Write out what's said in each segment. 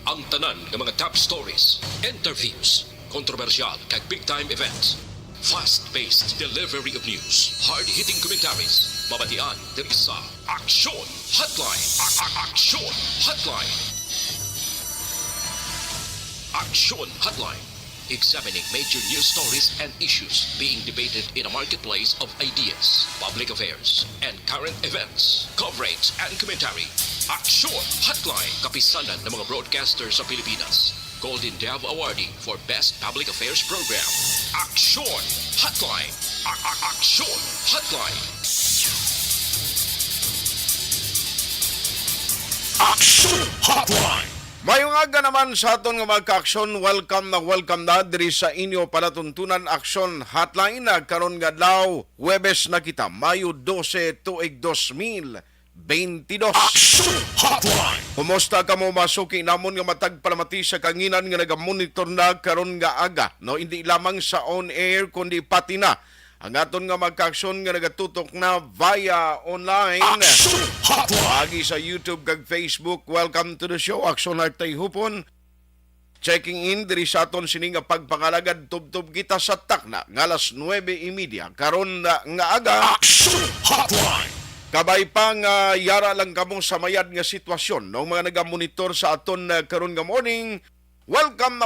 Ang tanan ng mga top stories, interviews, kontrobersyal kag big-time events. Fast-paced delivery of news, hard-hitting commentaries, babatian diri sa Aksyon Hotline. Aksyon Hotline. Aksyon Hotline. Examining major news stories and issues being debated in a marketplace of ideas, public affairs, and current events. Coverage and commentary. Aksyon Hotline. Kapisanan ng mga broadcasters sa Pilipinas. Golden Dove Awardee for Best Public Affairs Program. Aksyon Hotline. Aksyon Hotline. Aksyon Hotline. Mayong aga naman sa aton nga mga ka-aksyon, welcome na diri sa inyo palatuntunan Aksyon Hotline na karon nga adlaw, Huwebes na kita, Mayo 12, tuig 2022. Aksyon Hotline. Kumusta ka mo masuki namon nga matag palamati sa kanginan nga nagamonitor na karon nga aga, no hindi lamang sa on air kundi pati na ang aton nga magka-aksyon nga nagatutok na via online. Aksyon Hotline. Pagi sa YouTube kag Facebook, welcome to the show. Aksyon Artay Hupon. Checking in diri sa aton sini nga pagpangalagad tubtob kita sa takna nga alas 9:30 karon nga aga. Aksyon Hotline. Kabay pa nga yara lang kamo sa mayad nga sitwasyon ng mga nagamonitor sa aton karon nga morning. Welcome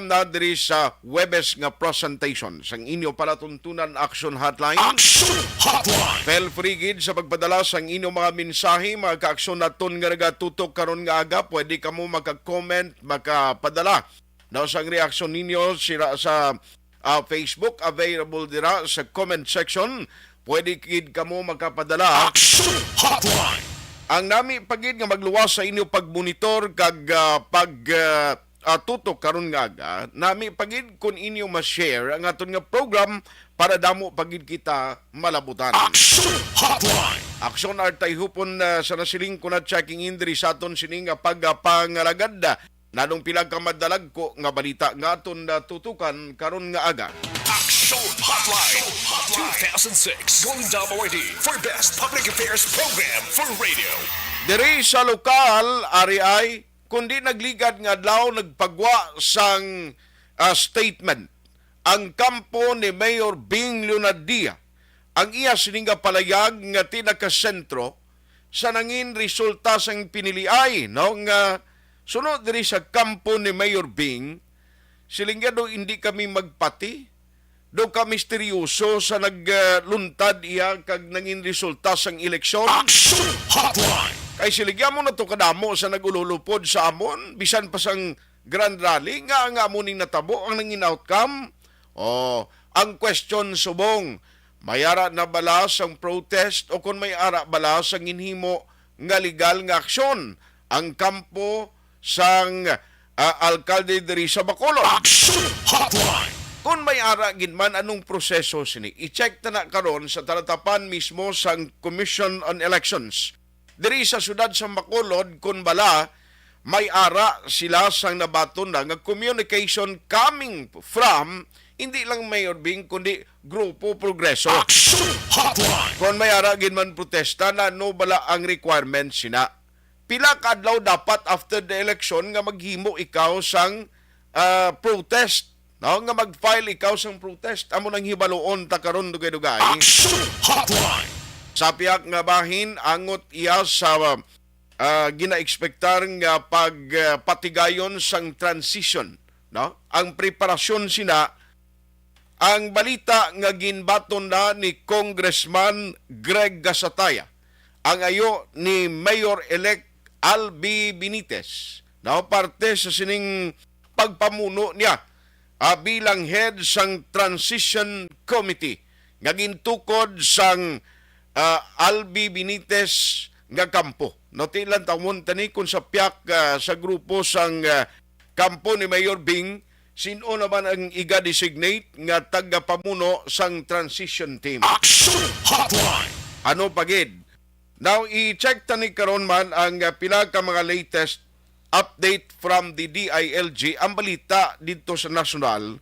na diri sa Huwebes nga presentation sang inyo palatuntunan Aksyon Hotline. Aksyon Hotline. Feel free gid sa pagpadala sang inyong mga mensahe, mga ka-aksyon naton nga nagatutok karon nga aga. Pwede kamo maka-comment, makapadala daw sang reaksyon ninyo sa Facebook, available dira sa comment section. Pwede gid kamo makapadala. Aksyon Hotline. Ang nami pagid nga magluwas sa inyo pagmonitor kag tutok karon nga aga, nami pagid kun inyo ma-share ang aton nga program para damo pagid kita malabutan. Aksyon Hotline. Aksyon Artay Hupon sa nasiling ko na checking in diri sa aton sini nga pagpangalagad nanong pila ka madalag ko nga balita nga aton tutukan karon nga aga. Aksyon Hotline. 2006 Golden Dove Awardee for Best Public Affairs Program for Radio. Diri sa lokal ari ay kundi nagligad nga adlaw nagpagwa sang statement ang kampo ni Mayor Bing Leonadia ang iya sininga palayag nga tinakasentro sa nangin resulta sang piniliay no nga sunod diri sa kampo ni Mayor Bing silingga do hindi kami magpati do ka misteryoso sa nagluntad iya kag nangin resulta sang eleksyon. Aksyon Hotline. Kay siligyan mo na to kadamo sa nagululupod sa amon, bisan pa sang Grand Rally, nga amuning natabo ang nangin outcome. Ang question subong, may ara na bala sang protest o kung may ara bala sang inhimo nga legal nga aksyon ang kampo sang alkalde diri sa Bacolod. Aksyon Hotline. Kung may ara ginman anong proseso sini, i-check na karon sa talatapan mismo sang Commission on Elections. Diri sa sudad sa Bacolod, kung bala, may ara sila sang nabaton na nga communication coming from hindi lang Mayor Bing, kundi Grupo Progreso. Aksyon Hotline. Kung may ara ginman protesta na no bala ang requirements sina. Pila ka adlaw dapat after the election nga maghimo ikaw sang protest. No, nga mag-file ikaw sang protest. Amo nang hibaloon ta karon dugay-dugay. Aksyon Hotline. Sa piyak nga bahin, angot iya sa gina-expectar nga pagpatigayon sang transition. No? Ang preparasyon sina, ang balita nga ginbaton na ni Congressman Greg Gasataya, ang ayo ni Mayor-elect Albi Benitez, no? Parte sa sining pagpamuno niya bilang head sang Transition Committee nga gintukod sang Albi Benitez nga kampo. No tilan tawon tani kun sa piyak sa grupo sang kampo ni Mayor Bing, sino naman ang iga-designate nga tagapamuno sang transition team. Aksyon Hotline. Ano pagid? Now i-check tani karon man ang pila ka mga latest update from the DILG, ang balita dito sa national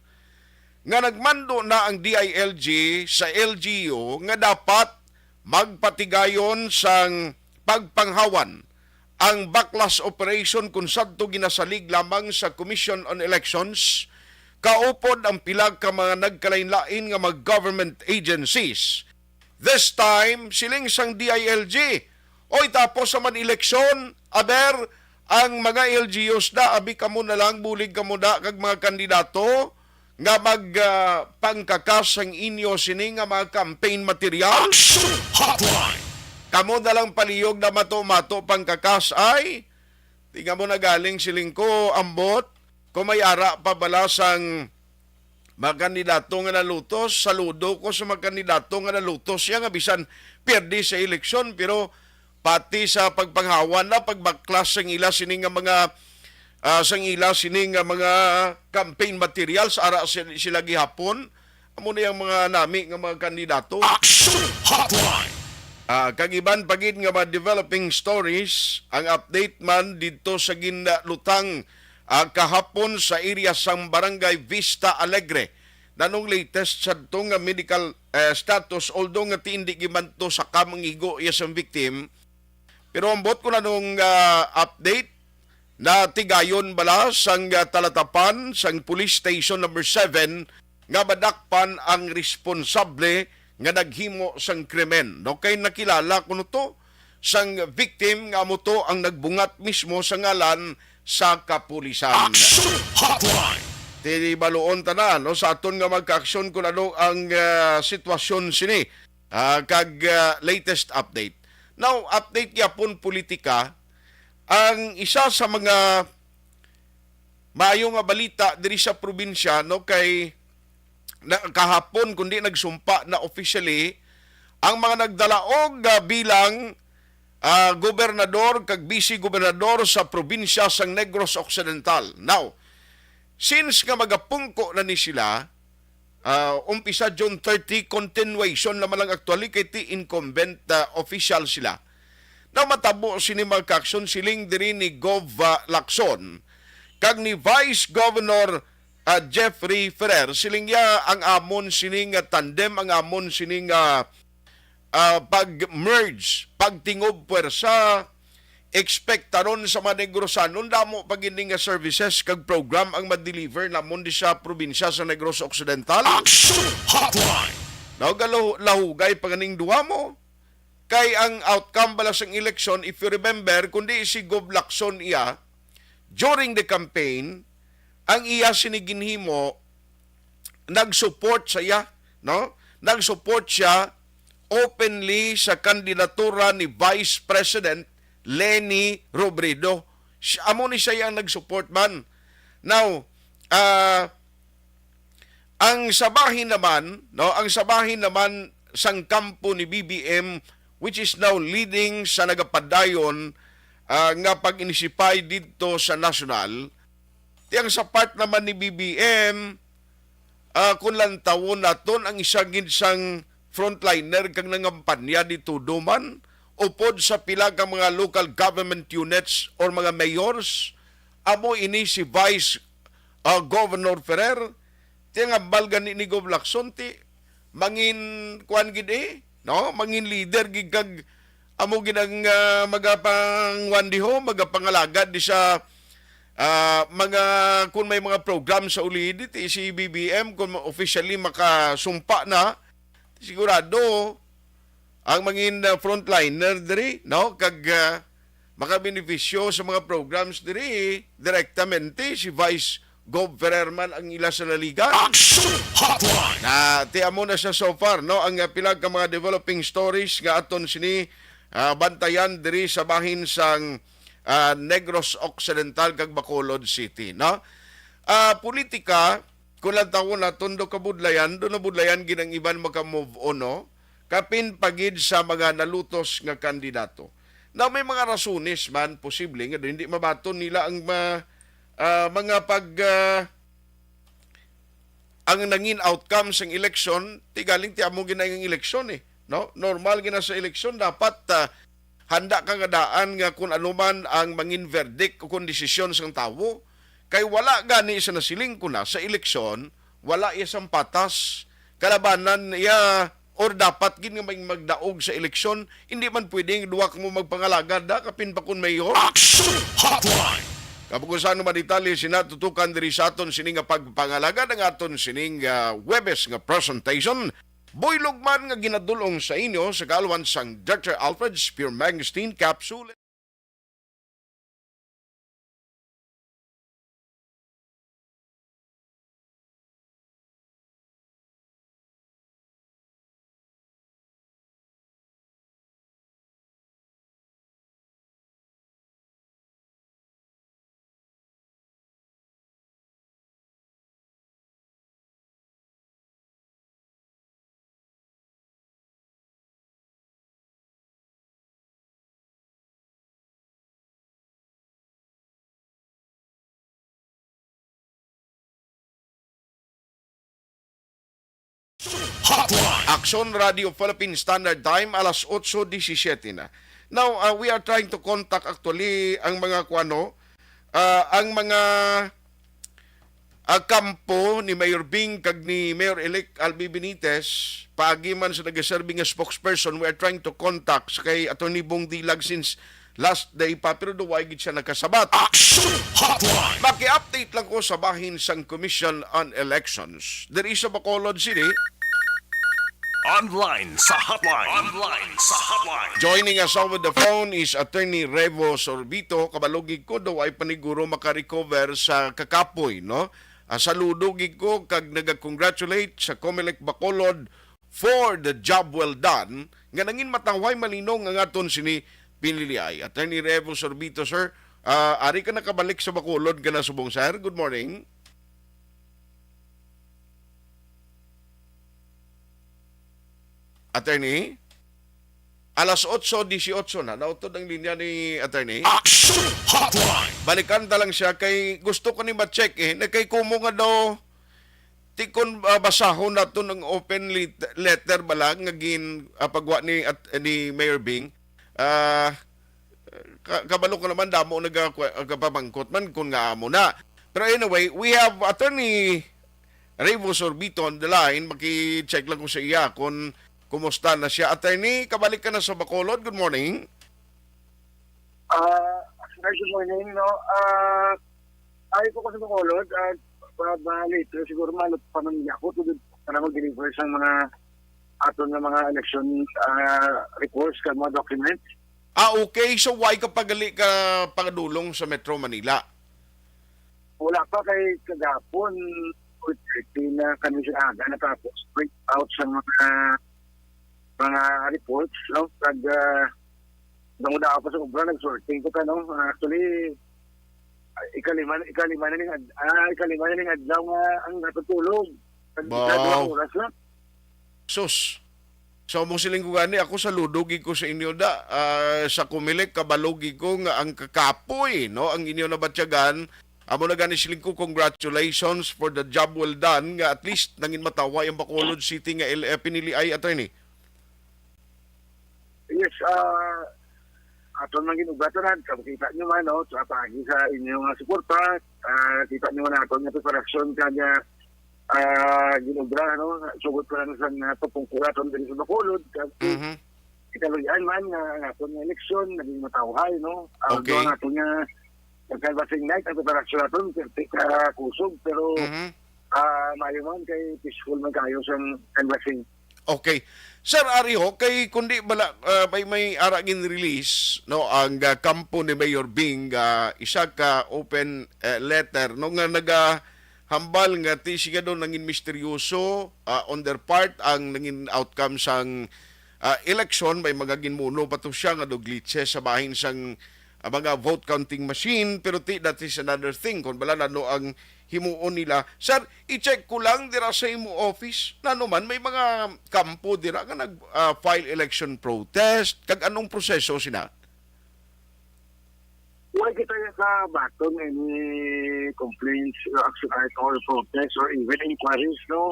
nga nagmando na ang DILG sa LGU nga dapat magpatigayon sang pagpanghawan ang backlash operation kung sadto ginasalig lamang sa Commission on Elections, kaupod ang pila ka mga nagkalain-lain nga mga government agencies. This time, siling sang DILG. Oy, tapos sa man eleksyon, aber, ang mga LGUs na, abi kamo na lang, bulig kamo na, kag mga kandidato, nga pangkakas ang inyo sini nga mga campaign material. Action Hotline. Kamo na lang paliyog na mato-mato pangkakas ay, tingnan mo na galing siling ko, ambot, kung may ara pa balasang mga kandidato nga nalutos, saludo ko sa mga kandidato nga nalutos, siya nga bisan perdi sa eleksyon, pero pati sa pagpanghawan na, pagbaklas sang ila sining nga mga sang ila sining nga mga campaign materials, ara sila gihapon, amo na yung mga nami nga mga kandidato. Action Hotline. Kagiban pagid nga mga developing stories, ang update man dito sa ginlutang kahapon sa area sang Barangay Vista Alegre. Nanong latest sa itong medical status, although nga hindi gimanto sa kamangigo isang victim, pero ambot ko na nung update na tigayon bala sang talatapan sang police station number 7 nga madakpan ang responsable nga naghimo sang krimen. No kay nakilala kuno to sang victim nga mo to ang nagbungat mismo sa ngalan sa kapulisan. Action Hotline. Di baluon tanan no sa aton nga magka-aksyon kun ano ang sitwasyon sini kag latest update. Now update gyapon politika, ang isa sa mga maayo nga balita diri sa probinsya no kay kahapon kundi nagsumpa na officially ang mga nagdalaog bilang gobernador kag vice gobernador sa probinsya sang Negros Occidental. Now, since nga magapungko na ni sila, umpisa June 30, continuation naman lang actually kay ti incumbent official sila. Now, matabo sini magkaksyon siling diri ni Gov Lacson kag ni Vice Governor Jeffrey Ferrer, siling ya ang amon sining tandem, ang amon sining pag-merge, pagtingob puwersa, expectaron sa mga Negrosanon, damo paginding services kag program ang ma-deliver namon di sa probinsya sa Negros Occidental. Action Hotline. Lahugay panganing duwa mo. Kay ang outcome bala sang election, if you remember, kundi si Gov Lacson iya, during the campaign, ang iya siniginhimo nag-support siya, no? Nag-support siya openly sa kandidatura ni Vice President Leni Robredo. Amo ni siya ang nag-support man. Now, ang sabahin naman, no? Ang sabahin naman sang kampo ni BBM, which is now leading sa nagapadayon nga pag-inisipay dito sa national. Tiyang sa part naman ni BBM, kung lang tawon naton ang isang ginsang frontliner kang nangampanya dito duman, upod sa pila ka mga local government units or mga mayors, amo ini si Vice Governor Ferrer, tiyang ambalgan ni Gov Lacson, ti mangin kuan gid no? Mangin leader gid kag amo ginang magapangwandiho, magapangalagad di sa mga kung may mga program sa ulid si BBM kung officially makasumpa na sigurado ang mangin frontliner diri no kag makabenepisyo sa mga programs diri direktamente si Vice Gov Ferrer man ang ila sa naligan. Action Hotline. Na tiamo na siya so far no ang pilag ka mga developing stories nga aton sini bantayan diri sa bahin sang Negros Occidental kag Bacolod City, no? Politika, kung lang taon na tondo kabudlayan, doon na budlayan ginang iban maka-move on, no? Kapin pagid sa mga nalutos nga kandidato. Now, may mga rasunis man, posible, nga hindi mabaton nila ang mga ang nangin outcome sang election, tigaling ti amo ginang eleksyon no? Normal gina sa eleksyon, dapat handa kang adaan nga kung anuman ang mangin verdict o kung desisyon sang tawo. Kay wala gani sa nasiling ko na sa eleksyon, wala isang patas. Kalabanan iya or dapat gin nga may magdaog sa eleksyon, hindi man pwedeng duwa ka mo magpangalagad da kapin pa kun mayor. Action Hotline. Kapag saan naman detalye sinatutukan diri sa aton sining nga pagpangalagad ang aton sining Webes nga presentation. Boy Lugman nga ginadulong sa inyo sa kaalawan sang Dr. Alfred Spear Magazine Capsule. Hotline. Action Radio Philippine Standard Time alas 8:17 na. Now, we are trying to contact actually ang mga ang mga kampo ni Mayor Bing kag ni Mayor-elect Albi Benitez, paagi man sa nag-serving as spokesperson, we are trying to contact sa kay Atty. Bong Dilag since last day pa, pero duway gid siya nakasabat. Action Hotline. Maki-update lang ko sa bahin sang Commission on Elections. There is a Bacolod City. Online sa hotline. Online sa hotline. Joining us over the phone is Attorney Revo Sorbito. Kabalugig ko daw ay paniguro makarecover sa kakapoy, no? Saludugig ko kag nagag-congratulate sa Comelec Bacolod for the job well done. Nga nangin mataway malinong ang aton sini piniliay. Attorney Revo Sorbito, sir. Ari ka nakabalik sa Bacolod ka na subong, sir. Good morning. Attorney? Alas 8:18 na. Nautod ang linya ni Attorney. Action Hotline. Balikan ta lang siya kay gusto ko ni ma-check Kay kumo nga daw tikon basahon nato ng open letter balang nga pagwa ni Mayor Bing. Kabalo ko naman damo nagapamangkot man kung nga amo na. Pero anyway, we have Attorney Revo Sorbito on the line. Maki-check lang ko sa iya kung kumusta na siya. Attorney, kabalik ka na sa Bacolod. Good morning. Good morning, no? Ay ko kasi Bacolod at later siguro malot pa man ako to para mag-deliver sa mga aton na mga election reports kag mga documents. Okay. So, why ka pagali ka pagadulong sa Metro Manila? Wala pa kay kagapon na kami siya aga natapos break out sa mga reports, no? Kag nanguda ako sa ubra nag-sorting ko ka, no? Actually, ikalima na ning adlaw nga ang natutulog. Wow. Oras na. Sus. So, mong siling ko gani, ako saludogi ko sa inyo da. Sa Comelec, kabalogi ko nga ang kakapoy, no? Ang inyo na batyagan. Amo na gani siling ko, congratulations for the job well done. Nga at least nangin mataway ang Bacolod City nga pinili ay, Attorney. Yes, aton man ginugatan kita nyo man, no? Sa pagi sa inyong suporta, kita nyo man aton nga preparasyon kanya ginubra, no? Sugod ko lang sa pagpungkuraton din sa Bacolod. Ikaluyan man nga aton nga eleksyon, naging matawhay, no? Okay. Ang aton nga canvassing night, ang preparasyon aton, kusog, pero mayo man kay peaceful man kayo sa canvassing. Okay. Sir Ariho, kay kundi bala may aragin release no ang kampo ni Mayor Bing isa ka open letter no nga nagahambal nga ti siya do nangin misteryoso on their part ang nangin outcome sang election may magaginmuno pato siya nga do glitches sa bahin sang mga vote counting machine pero that is another thing kung bala no ang himuon nila. Sir, i-check ko lang dira sa imo office na naman may mga kampo dira nga nag-file election protest. Kag anong proseso sina? Wala kita sa baton any complaints, action item or protest or even inquiries, no?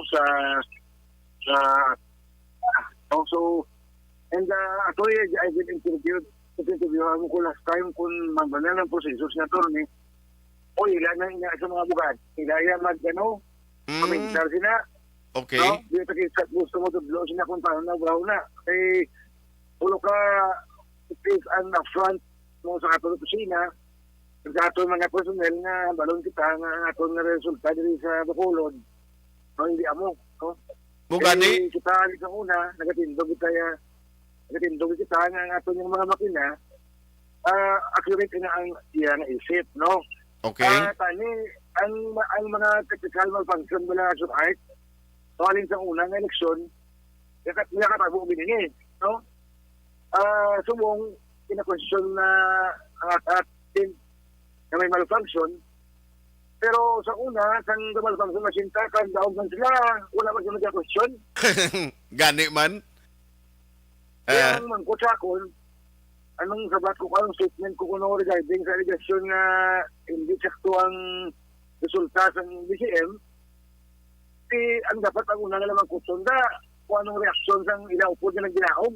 Also, and actually, I did interview ko last time kung magbanal ng prosesos na to, o ilan na sa mga bugad. Ilan mag, komentar sila. Okay. No? Di ito kaya gusto mo tudlo siya kung paano na brown na. Kay ulo ka it is an affront mo sa ato kusina sa ato mga personnel nga balon kita nga ato nga resulta diri sa Bacolod. No, hindi amo. No? Mugani, Kita sa una, nagatindog kita nga ang ato yung mga makina accurate na ang iyang isip, no? okay. Tani, ang mga technical malfunction mula sa art, tuwalin sa unang eleksyon, nakatabo binini, no? Subong, kina-question na ang atin na may malfunction, pero sa una, sang malfunction masinta, kan daog man sila, wala man sila question. Gani man. Kaya ang mangkot sa akon, anong sabat ko anong statement ko kuno regarding sa allegation na hindi sakto ang resulta sa BCM, ang dapat ang una nga lamang kusunda kung anong reaksyon sa ilaupod na nagdinaog.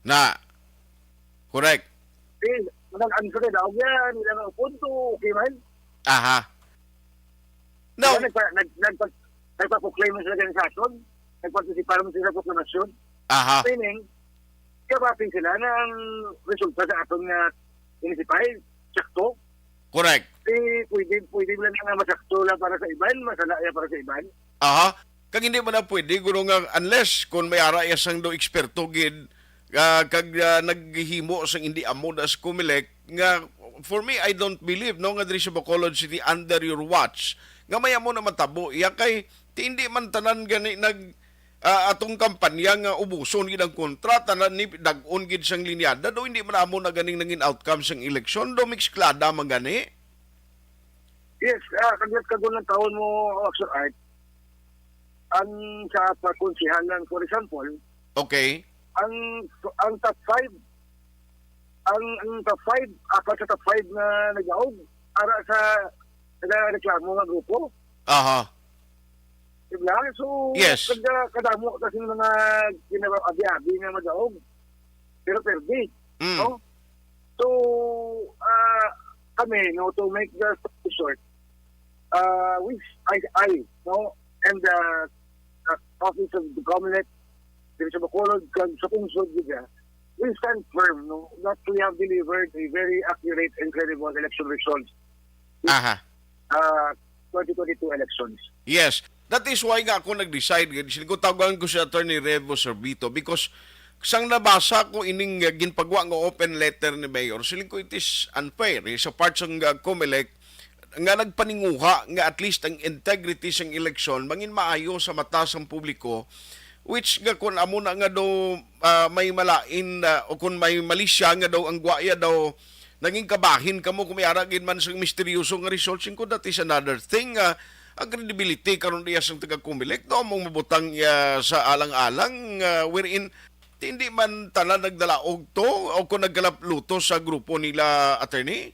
Na. Correct. Nag-answer na daog yan, ilang ang upod to, okay man? Aha. No. Nagpa-proclaim sa organisasyon, nagpartisipar mo sila sa proklamasyon, Aha. meaning, kapating sila na ang resulta sa atong municipal, sakto. Correct. Pwede lang nga masakto lang para sa iban, masalaya para sa iban. Aha. Kag hindi man na pwede, guro nga, unless kung may ara sang do eksperto gid, kag naghihimo sang hindi amo as Comelec, nga, for me, I don't believe, no, nga diri sa Bacolod City, under your watch, nga may amo na matabo, iya kay, hindi man tanan gani atong kampanya nga ubuson gid ang kontrata na ni dag-on gid sang linyada do hindi man amo na ganing nangin outcome sang eleksyon do mixklada man gani. Yes, kagat kagulang taon mo, Oxford Art, ang sa pagkonsihalan, for example, Okay. ang top 5, ang top 5, apat sa top 5 na nag-aog, para sa reklamo nga grupo. Aha. Diba? So, Yes. kadamo kasi mga abi-abi nga mag-aog. Pero perdi. Mm. No? So, kami, no, to make the story short, which I no, and the office of the Comelec, sa Bacolod, sa Pungsod, we stand firm, no, that we have delivered a very accurate and credible election results. Aha. 2022 elections. Yes. That is why nga ako nag-decide. Ko tawagan ko si Attorney Revo Sorbito because sang nabasa ko ining ginpagwa nga open letter ni Mayor, siling ko it is unfair. Sa part sang Comelec, nga nagpaninguha nga at least ang integrity sang eleksyon mangin maayo sa mata sang publiko, which nga kung amo na nga daw may malain o kung may malisya nga daw ang gwaya daw naging kabahin kamo kung may aragin man sang misteryoso nga results, ko that is another thing. Ang credibility karon diya sang taga-Comelec do mong mabutang sa alang-alang wherein hindi man tanan nagdalaog to o kung nagkalapluto sa grupo nila, attorney.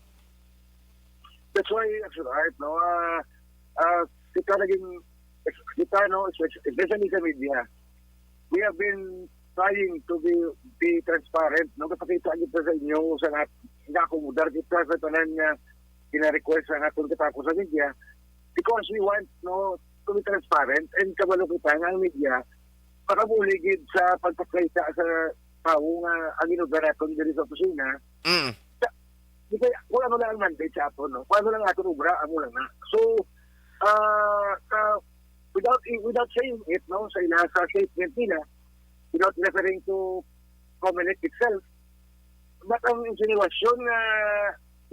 That's why, actually, Art, no, kita no, especially sa media, we have been trying to be transparent, no, kapakita kita sa inyo sa nga-akomodar kita sa tanan nga kina-request sa atong katapos sa media, because we want, no, to be transparent and kabalo kita nga ang media pakabuligid sa pagpakita sa tao nga ang inugan natin diri sa opisina. Mm. Kung ano lang ang mandate sa ato, no? Kung ano lang ato ubra, amo lang na. So, without saying it, no, sa statement nila, without referring to Comelec itself, but ang insinuasyon na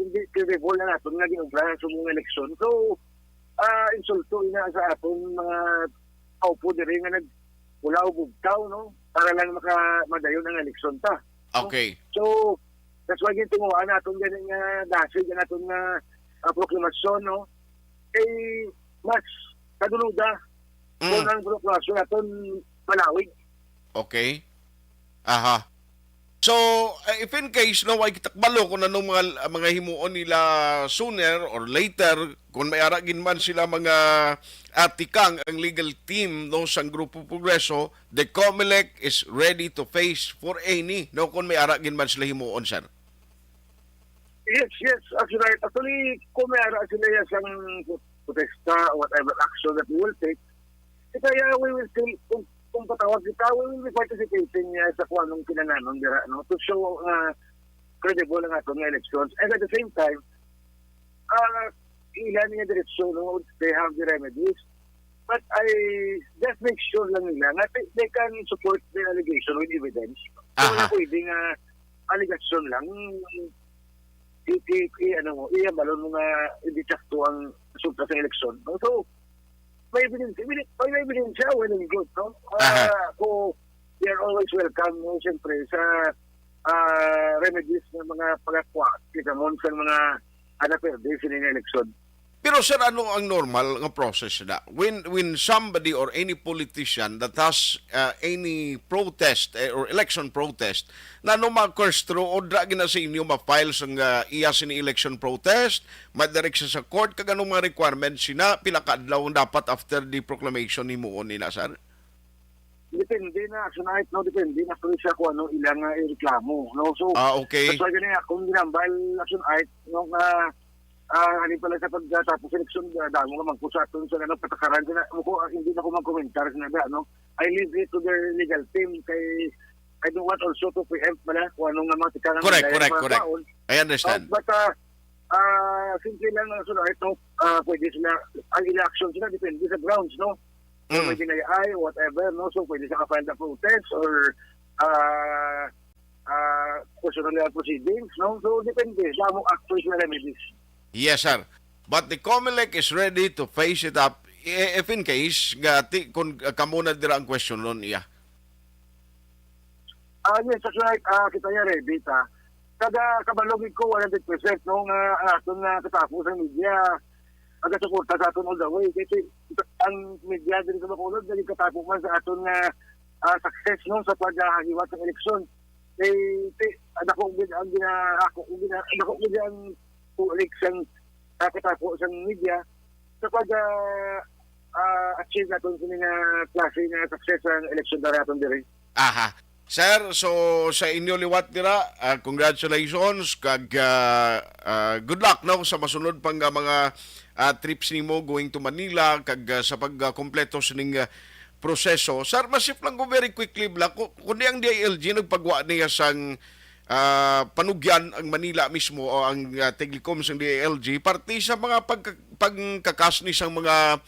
hindi credible na natin nga ginubra sa mga eleksyon. So, insulto ina sa atong mga kaupo diri nga nagpula o bugtaw, no? Para lang madayon ang eleksyon ta. Okay. So, that's why gintunguhan natin ganun nga dasig natin nga proklamasyon, no? Eh, mas kaduluda kung ang proklamasyon natin malawig. Okay. Aha. So, if in case no ay kitakbalo kung anong mga himuon nila sooner or later, kung may aragin man sila mga atikang ang legal team no sang Grupo Progreso, the Comelec is ready to face for any no kung may aragin man sila himuon, sir. Yes. Actually, kung may ara sila yung protesta or whatever action that we will take, Kaya we will still, kung patawag kita, we will be participating sa kung anong kinananon dira, no? To show credible ang atong elections. And at the same time, ilan niya diretsyon, no? They have the remedies. But I just make sure lang nila na they can support the allegation with evidence. So, wala pwedeng allegation lang. Iyabalon mo nga hindi sakto ang resulta sa eleksyon. No? So, may evidence siya when and good. No? So, they are always welcome, no? Siyempre, sa remedies ng mga pagkakwa, kitamon sa mga anaperde sa eleksyon. Pero sir, ano ang normal nga process na? When somebody or any politician that has any protest or election protest na no ma-curse o dragi na sa inyo ma-file sang iya sini election protest, madirect siya sa court, kag anong mga requirements sina, pinakaadlaw dapat after the proclamation ni Muon nila, sir? Depende na, sunahit, no? Depende na siya kung ano ilang reklamo. No? So, okay. So, ganyan, kung ginambal na sunahit, no, halin pala sa pagtatapos eleksyon, damo nga magpusatong sa patakaran. Hindi na ko mag-komentar sa no? I leave it to their legal team kay I don't want also to preempt pala kung anong mga tikalang correct. I understand. But simple lang ang sunahit, no? Pwede sila, ang election sila, depende sa grounds, no? So, may dinayay, whatever, no? So, pwede siya ka-file the protest or personal proceedings, no? So, depende. Damo actors na remedies. Yes, sir. But the COMELEC is ready to face it up if in case kung kamo na dira ang question nun iya. Yes, that's right. Kita niya ready, ta. Kada kabalogin ko 100% nung aton na katapos ang media aga-suporta sa aton all the way. Kasi ang media din sa Bacolod, dahil katapos man sa aton success nung sa paghahiwat ng eleksyon. Ako ang pulik sang katapos ang media sa pag-achieve natin sa mga klase na success ang eleksyon na natin diri. Aha. Sir, so sa inyo liwat dira, congratulations kag good luck no sa masunod pang mga trips nimo going to Manila kag sa pagkompleto sa ning proseso. Sir, masip lang ko very quickly bla kundi ang DILG nagpagwa niya sang panugyan ang Manila mismo o ang Telecom sa DILG parte sa mga pagkakas ni sang mga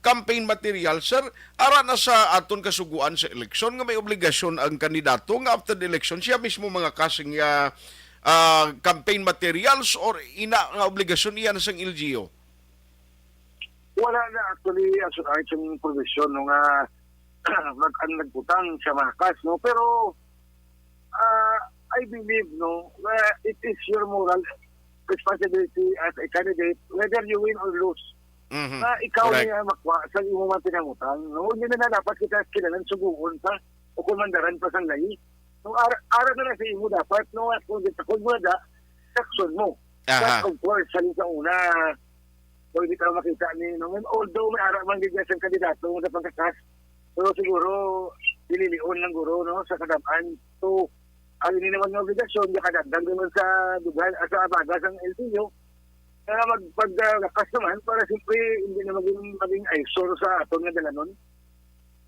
campaign material, sir, ara na sa aton kasuguan sa eleksyon nga may obligasyon ang kandidato nga after the election siya mismo mga kasing campaign materials or ina nga obligasyon iyan sang LGU? Wala na actually as yung provision nung nagputang sa mga kas, no? Pero I believe, no, it is your moral responsibility as a candidate, whether you win or lose. Na ikaw niya makwa sa imo man pinangutang. No, hindi na dapat kita kilalan suguon pa o kumandaran pa sang lahi. No, ara na sa imo dapat, no, at kung mo da, action mo. But of course, sa una, pwede ka makita ni, no, although may ara man gigyan sa kandidato sa pagkakas, pero siguro, ililion ng guro, no, sa kadamán. So, ang hindi naman ng obligasyon, di kadagdag naman sa dugan, sa abagas ng LTO, kaya magpagkakas naman para siyempre hindi na maging eyesore sa aton nga dalanon.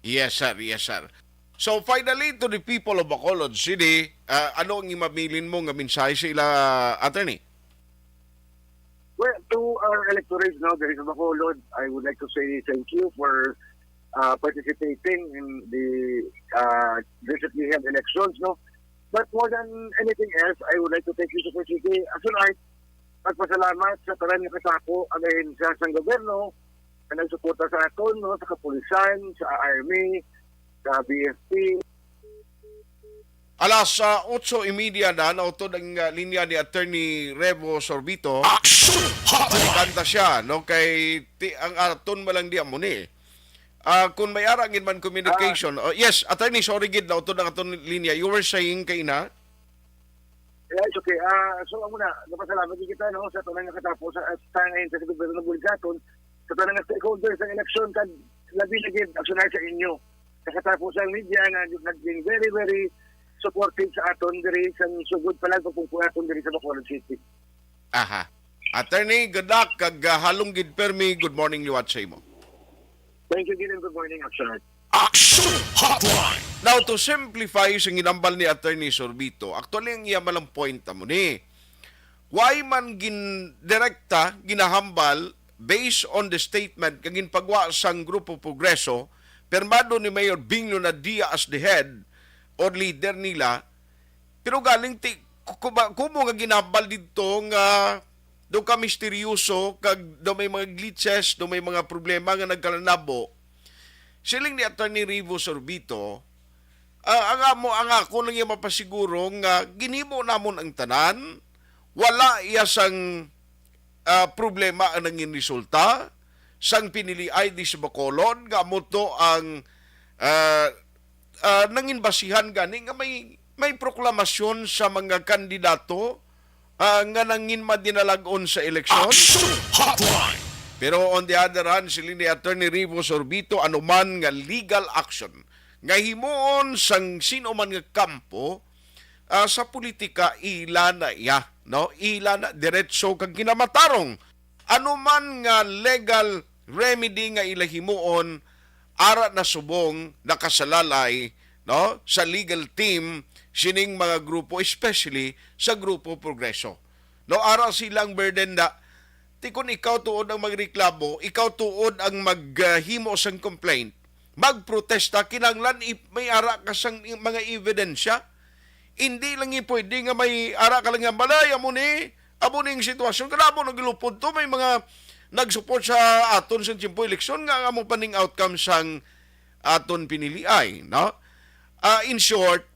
Yes, sir. Yes, sir. So, finally, to the people of Bacolod City, ano ang imabilin mo nga mensahe sa ila, attorney? Well, to our electorate now, there is a Bacolod, I would like to say thank you for participating in the recently held elections, no? But more than anything else, I would like to thank you, Super City. As alright, magpasalamat sa tanan nga kasako ang ahensya sa gobyerno na nagsuporta sa aton, no, sa kapulisan, sa Army, sa BFP. Alas 8:30 na nautod ang linya ni Attorney Revo Sorbito. Kanta siya, no, kay ang aton malang di amo ni. Kung may arangin man communication. Yes, Attorney, sorry gid na utod ang aton linya. You were saying kay na? Yeah, it's okay. So, muna, napasalamat din kita, no, sa tunang nakatapos sa ngayon sa gobyerno ng Bulgaton, sa tunang na stakeholders ng eleksyon, kad labi-lagid, aksyonay sa inyo. Nakatapos ang media na naging very, very supportive sa aton diri sa sugod pa lang pagpungpung aton diri sa Bacolod City. Aha. Attorney, good luck. Kag halong gid permi, good morning liwat sa imo. Thank you, Gideon. Good morning, Action. Action Hotline. Now, to simplify sa ginambal ni Attorney Sorbito, actually ang iya malang point mo ni, why man direkta, ginahambal, based on the statement kagin pagwa sang Grupo Progreso, permado ni Mayor Bing Lunadia as the head or leader nila, pero galing kumo nga ginahambal dito nga do ka misteryoso, kag do may mga glitches, do may mga problema nga nagkalanabo. Siling ni Attorney Rivo Sorbito, ang ako lang yung mapasiguro nga ginimo namon ang tanan, wala iya sang problema ang nangin resulta, sang pinili ay di sa Bacolod, nga mo to ang nangin basihan gani nga may proklamasyon sa mga kandidato nga nangin madinalagon sa eleksyon. Action Hotline. Pero on the other hand, sila ni Attorney Rivo Sorbito, anuman nga legal action, nga himuon sang sino man nga kampo, sa politika, ila na iya, no? Ila na, diretso kag kinamatarong. Anuman nga legal remedy nga ila himuon, ara na subong, nakasalalay, no? Sa legal team, sining mga grupo, especially sa Grupo Progreso. No, ara silang burden na kung ikaw tuod ang magreklamo, ikaw tuod ang maghimo sang complaint, magprotesta, kinanglan may ara ka sang mga ebidensya. Hindi lang pwede nga may ara ka lang nga balay, amo ning sitwasyon. Kanamo nagilupod to, may mga nagsupport sa aton sa timpo eleksyon nga amo paning outcome sang aton pinili ay, no? In short,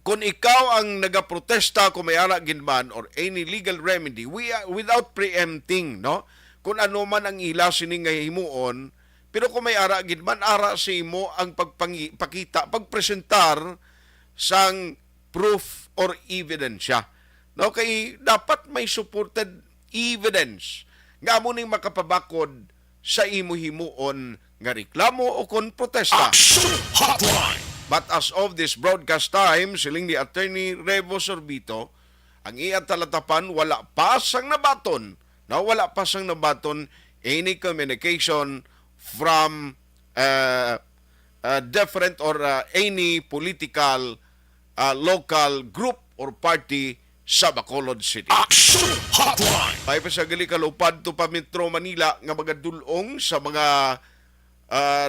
kung ikaw ang nagaprotesta kung may ara ginman or any legal remedy, without preempting, no? Kung ano man ang ila sining nga himuon, pero kung may ara ginman, ara sa imo ang pagpakita, pagpresentar sang proof or evidensya. No? Kay dapat may supported evidence nga mo ning makapabakod sa imo himuon nga reklamo o kon protesta. Action Hotline. But as of this broadcast time, siling ni Attorney Revo Sorbito, ang iya talatapan, wala pa sang nabaton, any communication from different or any political local group or party sa Bacolod City. Action Hotline. Ay pasagali kalupad to pa Metro Manila nga magadulong sa mga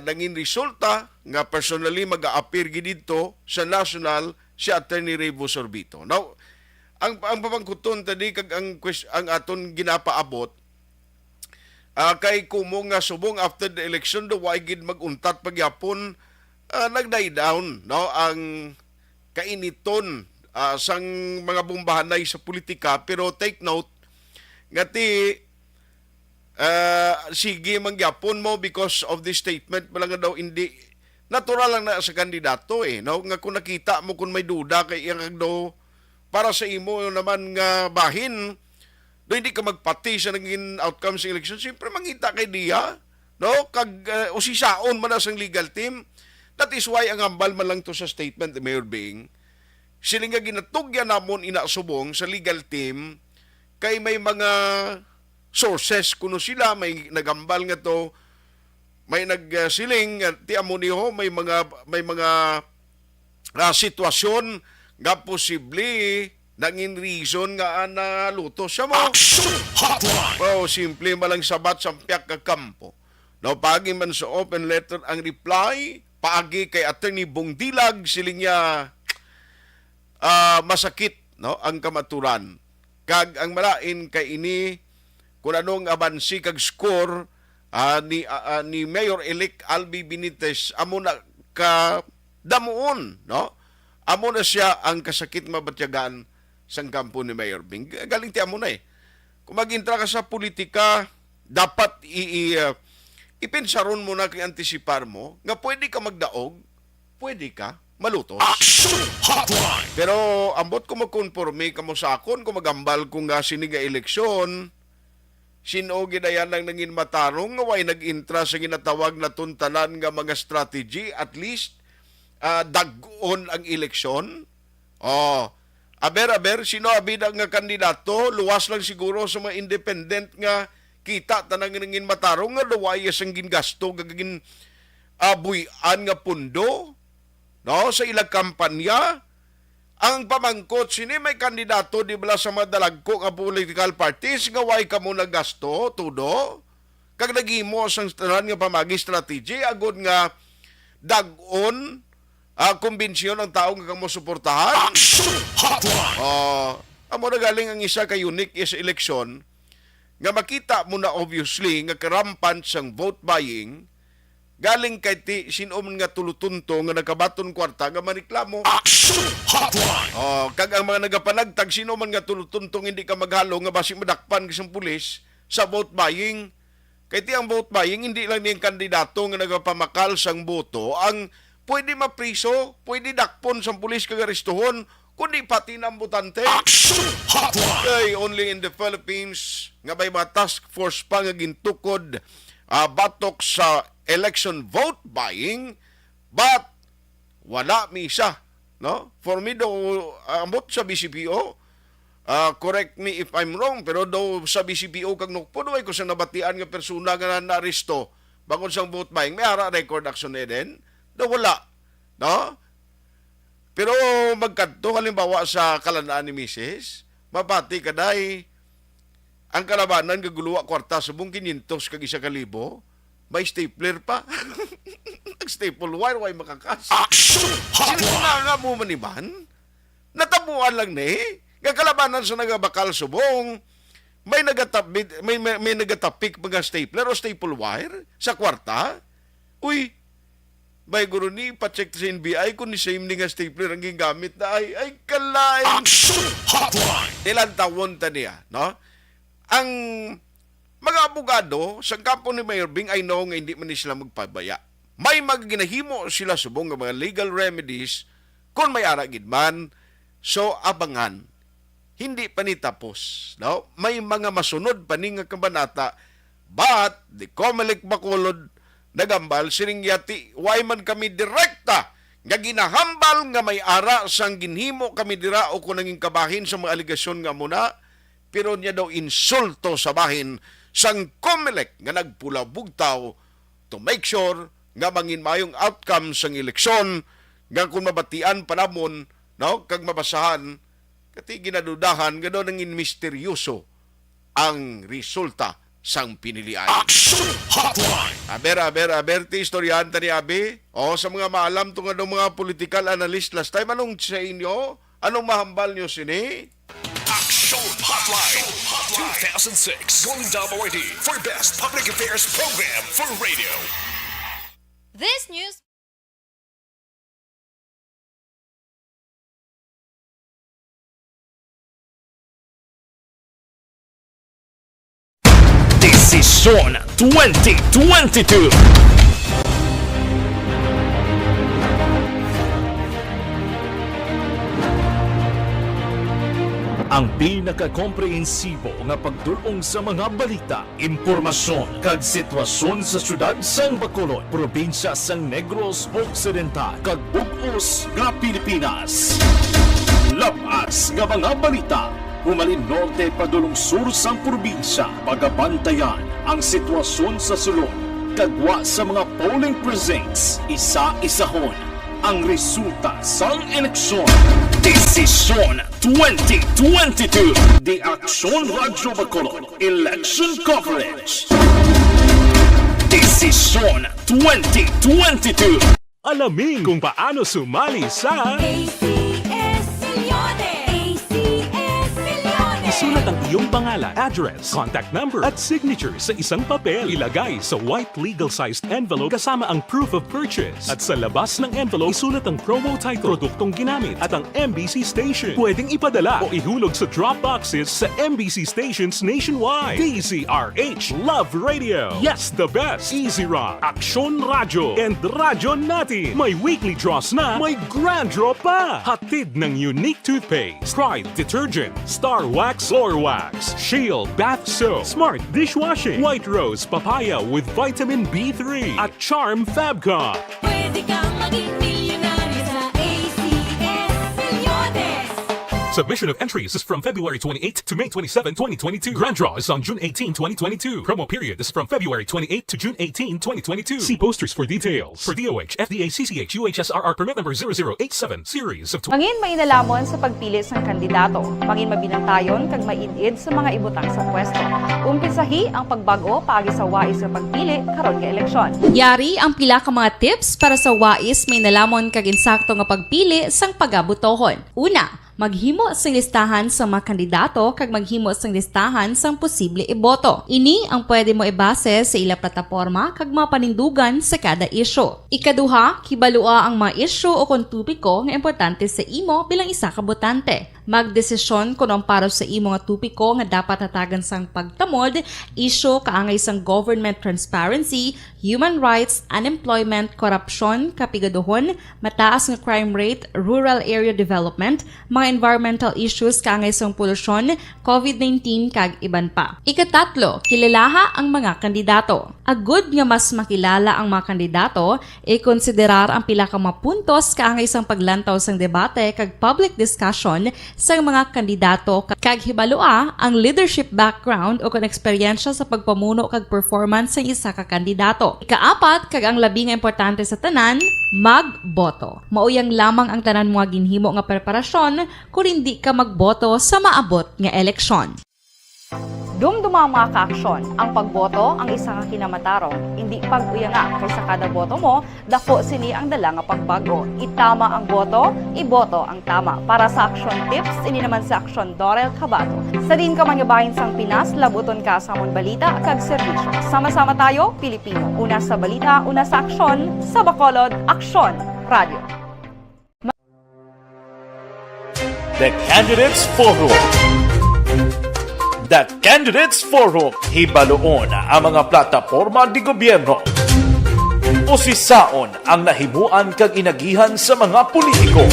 nangin resulta nga personally mag-a-appear dito sa national si Attorney Revo Sorbito. Now, ang pamangkuton tadi kag ang aton ginapaabot kay kumo nga subong after the election do why gid maguntat pagyapon nagdie down, no, ang kainiton sang mga bombahanay sa politika, pero take note ngati sige mangyapon mo because of this statement pala nga daw hindi natural lang na sa kandidato no, nga kung nakita mo kung may duda kay iyang daw para sa imo naman nga bahin do hindi ka magpati sa naging outcome sa election, siyempre mangita kay diya, no, kag usisaon man ang legal team. That is why ang ambal man lang to sa statement ni Mayor Bing, sila nga ginatugyan namon inasubong sa legal team kay may mga sources kuno sila, may nagambal nga to, may nagsiling ti amo niyo may mga sitwasyon nga posible nangin reason nga naluto siya mo. Action Hotline. Oh, simple malang sabat sampiak ka kampo. No, paagi man sa open letter ang reply, paagi kay Attorney Bongdilag siling niya masakit, no, ang kamaturan. Kag ang malain kay ini kung anong abansi kag score ni Mayor-elect Albi Benitez, amo na ka damuon, no? Amo na siya ang kasakit mabatyagan sang kampo ni Mayor Bing. Galing ti amo na Kung mag-intra ka sa politika, dapat ipinsaron mo na kay antisipar mo nga pwede ka magdaog, pwede ka malutos. Action Hotline. Pero ambot ko magkonforme kamo sa akon kung magambal ko nga siniga eleksyon, sino gidayan lang nangin matarong nga way nag-intra sa ginatawag na tuntanan nga mga strategy, at least dag-on ang eleksyon. Aber, sino abida nga kandidato, luwas lang siguro sa mga independent nga kita tanang ngin matarong nga daway sang gingasto gagagin abuyan nga pundo no sa ilang kampanya. Ang pamangkot sini may kandidato di bala sa madalagko nga political parties nga way kamo nagasto tudo kag nagimo sang tanan nga pamagi strategy agud nga dag-on kumbensyon ang tao nga kamo suportahan. Amo na galing ang isa ka unique is election nga makita mo na obviously nga karampant sang vote buying galing kay sino man nga tulutunto nga nagabaton kwarta nga maniklamo. Kag ang mga nagapanagtag sino man nga tulutuntong hindi ka maghalo nga basi madakpan kisang pulis sa vote buying. Kay ti ang vote buying hindi lang niyang kandidato nga nagapamakal sang boto ang pwede mapriso, pwede dakpon sang pulis kag arestuhon kundi pati ng butante. Kay only in the Philippines nga may mga task force pa nga gintukod batok sa election vote buying but wala misa no for me daw ambot sa BCPO correct me if I'm wrong pero daw sa BCPO kag nukpudoy ko sa nabatian nga persona nga naaresto bangod sang vote buying may ara record action din daw wala no pero magkadto halimbawa sa kalandaan ni Mrs. mapati kaday ang kalabanan gaguluwa kwarta subong 500 kag 1,000 may stapler pa. Nag-staple wire way makakas. Sino nga mo maniman? Natabuan lang ni. Kalabanan sa nagabakal subong may nagatapik may nagatapik mga stapler o staple wire sa kwarta. Uy, may guro ni pa-check sa NBI kung ni same ni nga stapler ang gingamit na ay kalay. Ilan tawon ta niya, no? Ang mga abogado sa kampo ni Mayor Bing I know nga hindi man sila magpabaya. May magaginahimo sila subong nga mga legal remedies kung may aragid man. So abangan. Hindi pa ni tapos, no? May mga masunod pa ni nga kabanata but the Comelec Bacolod nagambal siringyati way man kami direkta nga ginahambal nga may ara sang ginhimo kami dira o kung nanging kabahin sa mga aligasyon nga muna pero niya daw insulto sa bahin sang Comelec nga nagpula bugtaw to make sure nga mangin mayong outcome sang eleksyon nga kung mabatian panamon no kag mabasahan kati ginadudahan nga daw nangin misteryoso ang resulta sang pinilian. Aber, ti istoryahan ta ni Abi. O, sa mga maalam to nga daw mga political analyst last time, anong sa inyo? Anong mahambal nyo sini? Action Hotline 2006 Golden Dome Award for Best Public Affairs Program for Radio. This news Desisyon 2022. Ang pinaka-komprehensibo nga pagdulong sa mga balita, impormasyon kag sitwasyon sa syudad sang Bacolod, probinsya sang Negros Occidental kag bug-os nga Pilipinas. Labas nga mga balita humalin norte padulong sur sang probinsya, pagabantayan ang sitwasyon sa sulod, kagwa sa mga polling precincts, isa-isahon ang resulta sang eleksyon. Desisyon 2022. The Action Radio Bacolod Election Coverage. Desisyon 2022. Alamin kung paano sumali sa ACS Millones! ACS Millones! Isulat ang iyong pangalan, address, contact number at signature sa isang papel. Ilagay sa white legal-sized envelope kasama ang proof of purchase. At sa labas ng envelope, isulat ang promo title, produktong ginamit at ang MBC station. Pwedeng ipadala o ihulog sa drop boxes sa MBC stations nationwide. DZRH Love Radio. Yes, the best. Easy Rock, Action Radio, and Radyo Natin. May weekly draws na, may grand draw pa. Hatid ng unique toothpaste, Pride Detergent, Star Wax Floor Wax, Shield Bath Soap, Smart Dishwashing, White Rose Papaya with Vitamin B3, at Charm Fabcon. Pwede kang maging milyonaryo sa ACS Millones! Submission of entries is from February 28 to May 27, 2022. Grand draw is on June 18, 2022. Promo period is from February 28 to June 18, 2022. See posters for details. For DOH, FDA, CCH, UHSRR permit number 0087 series of Mangin may inalamon sa pagpili sa kandidato. Mangin mabinantayon kag maidid sa mga ibutang sa pwesto. Umpisahi ang pagbago paagi sa wais sa pagpili karon nga eleksyon. Yari ang pila ka mga tips para sa wais may nalamon kag insakto nga pagpili sang pagabutohon. Una, maghimo sang listahan sa mga kandidato kag maghimo sang listahan sang posible iboto. Ini ang pwede mo ibase sa ila plataporma kag mga panindugan sa kada isyu. Ikaduha, kibalua ang mga isyu o kung tupiko nga importante sa imo bilang isa ka botante. Magdesisyon kung ang para sa imo nga tupiko nga dapat hatagan sang pagtamod, isyu kaangay sang government transparency, human rights, unemployment, korupsyon, kapigaduhon, mataas nga crime rate, rural area development, mga environmental issues kaangay sang polusyon, COVID-19 kag iban pa. Ikatatlo, kilalaha ang mga kandidato. Agud nga mas makilala ang mga kandidato, i-konsiderar ang pila ka mga puntos kaangay sang paglantaw sang debate kag public discussion sa mga kandidato kag hibalua ang leadership background o kon eksperyensya sa pagpamuno kag performance sa isa ka kandidato. Ikaapat kag ang labi nga importante sa tanan, magboto. Mauyang lamang ang tanan mga ginhimo nga preparasyon kung hindi ka magboto sa maabot nga eleksyon. Dumduma ang mga kaaksyon. Ang pagboto ang isa ka kinamatarong. Hindi pag-uya nga kay sa kada boto mo, dako sini ang dala nga pagbago. Itama ang boto, iboto ang tama. Para sa action tips, ini naman sa action Dorel Cabato. Sa din ka manyabahin sang Pinas, labuton ka sa amon balita kag serbisyo. Sama-sama tayo, Pilipino. Una sa balita, una sa aksyon, sa Bacolod, Aksyon Radio. The Candidates Forum. The Candidates Forum. Hibaloon ang mga plataporma di gobyerno. Usisaon ang nahimuan kag inagihan sa mga politiko.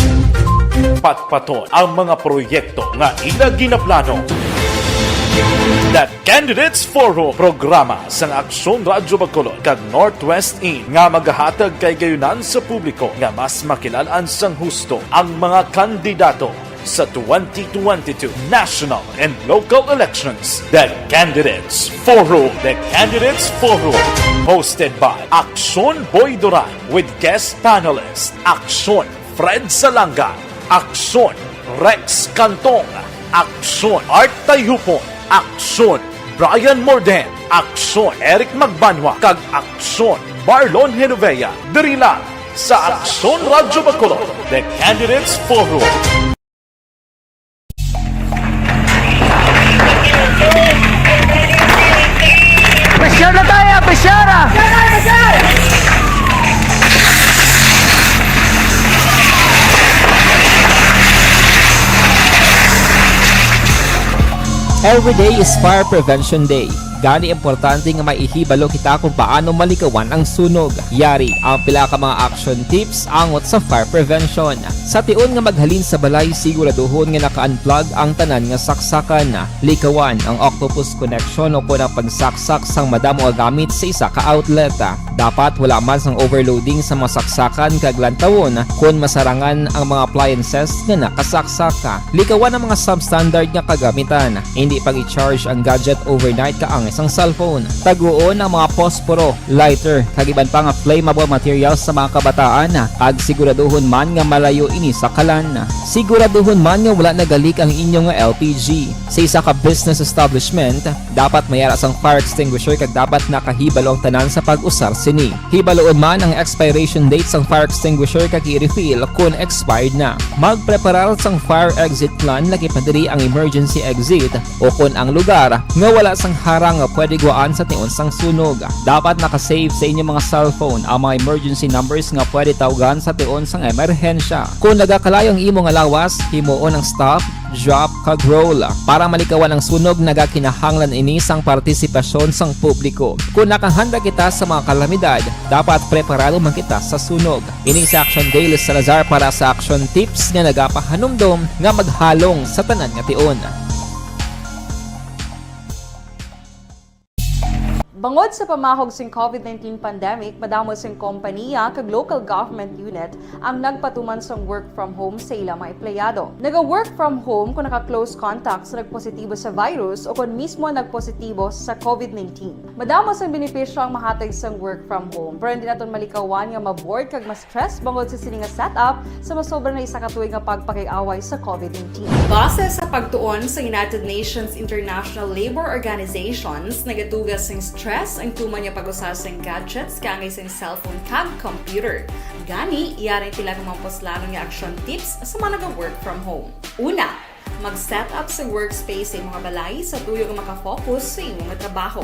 Patpaton ang mga proyekto nga ila ginaplano. The Candidates Forum, programa sang Aksyon Radyo Bacolod kag Northwest In nga magahatag kay gayunan sa publiko nga mas makilalaan sang husto ang mga kandidato sa 2022 national and local elections. The Candidates Forum. The Candidates Forum. Hosted by Aksyon Boy Duran with guest panelists Aksyon Fred Salanga, Aksyon Rex Cantong, Aksyon Art Tayupon, Aksyon Brian Morden, Aksyon Eric Magbanwa, kag Aksyon Marlon Genovea. Diri lang sa Aksyon Radyo Bacolod. The Candidates Forum. Presyar na tayo! Presyara! Every day is Fire Prevention Day. Gani importante nga maihibalo kita kung paano malikawan ang sunog. Yari ang pila ka mga action tips angot sa fire prevention. Sa tiun nga maghalin sa balay, siguraduhon nga naka-unplug ang tanan nga saksakan. Likawan ang octopus connection o kung ang pagsaksak sang madamo nga gamit sa isa ka outlet. Dapat wala man sang overloading sa mga saksakan kag lantawon kung masarangan ang mga appliances nga nakasaksaka. Likawan ang mga substandard nga kagamitan. Hindi pag i-charge ang gadget overnight kaang isang cellphone. Taguon ang mga posporo, lighter, kag iban pa nga flammable materials sa mga kabataan. Ag siguraduhon man nga malayo ini sa kalan. Siguraduhon man nga wala nagalik ang inyong LPG. Sa isa ka business establishment, dapat mayara sang fire extinguisher kag dapat nakahibalo ang tanan sa pag-usar sini. Hibaloon man ang expiration date sang fire extinguisher kag i-refill kung expired na. Magpreparar sang fire exit plan lagi pa diri ang emergency exit o kung ang lugar nga wala sang harang nga pwede guaan sa tiun sang sunog. Dapat nakasave sa inyong mga cellphone ang mga emergency numbers nga pwede tawagan sa tiun sang emerhensya. Kung nagakalayo ang imong lawas, himuon ang stop, drop, kag roll. Para malikawan ang sunog, nagakinahanglan ini sang partisipasyon sang publiko. Kung nakahanda kita sa mga kalamidad, dapat preparado man kita sa sunog. Ini sa Action Daily Salazar para sa action tips nga nagapahanumdom nga maghalong sa tanan nga tiun. Bangod sa pamahog sing COVID-19 pandemic, madamo sing kompanya kag local government unit ang nagpatuman sang work from home sa ilang mga empleyado. Naga-work from home kung naka-close contact sa nagpositibo sa virus o kung mismo nagpositibo sa COVID-19. Madamo sang benepisyo ang mahatag sang work from home, pero hindi naton malikawan nga ma-bored kag ma-stress bangod sa sini nga setup sa masobra na isa ka tuig nga pagpakiaway sa COVID-19. Base sa pagtuon sa United Nations International Labor Organizations, nagatugas sing stress ang tuman nga pag-usar sing gadgets kangay sing cellphone kag computer. Gani, iyaring tila ng mga poslanong nga action tips sa mga nag-work from home. Una, mag-set up sa workspace sa imong balay sa tuyo nga makafocus sa imong trabaho.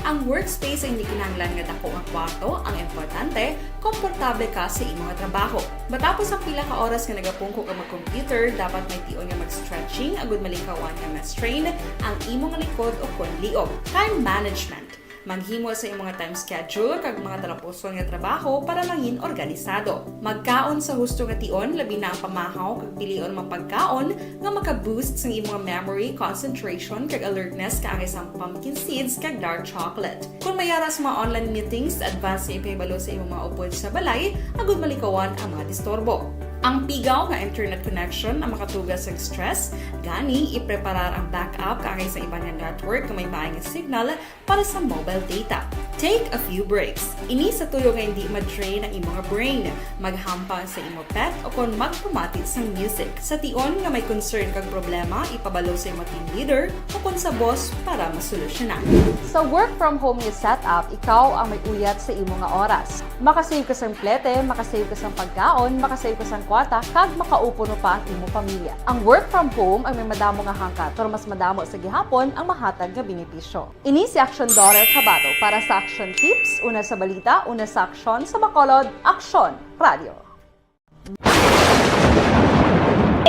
Ang workspace ay hindi kinahanglan nga dako nga kwarto, ang importante, komportable ka sa imong trabaho. Matapos ang pila ka oras nga nagapungko ka mag-computer, dapat may tion nga mag-stretching agud malikawan nga ma-strain ang imong likod o kon liog. Time management. Maghimo sa imong time schedule kag mga talapuson nga trabaho para mangin organisado. Magkaon sa husto nga tion, labi na ang pamahaw kag pilion mga pagkaon nga maka-boost sa imong memory, concentration kag alertness kaagay sa pumpkin seeds kag dark chocolate. Kung mayara sa mga online meetings, advance sa ipahibalo sa imong mga upod sa balay, agud malikawan ang mga disturbo. Ang pigaw nga internet connection ang makatugas sa stress, gani ipreparar ang backup kaagay sa ibang nga network nga may maayong signal para sa mobile data. Take a few breaks. Ini sa tuyo nga hindi ma-drain ang imong brain, maghampa sa imong pet o kon magpamati sa music. Sa tion nga may concern kag problema, ipabalo sa imong team leader o kon sa boss para masolusyonan. Sa work from home nga setup, ikaw ang may uyat sa imong nga oras. Makasave ka sa plete, makasave ka sa pagkaon, makasave ka sa kwata, kag makaupo no pa ang imong pamilya. Ang work from home ay may madamo nga hangkat, pero mas madamo sa gihapon ang mahatag nga benepisyo. Ini si Action Daughter Cabato para sa Action Tips, una sa balita, una sa aksyon sa Bacolod, Aksyon Radio.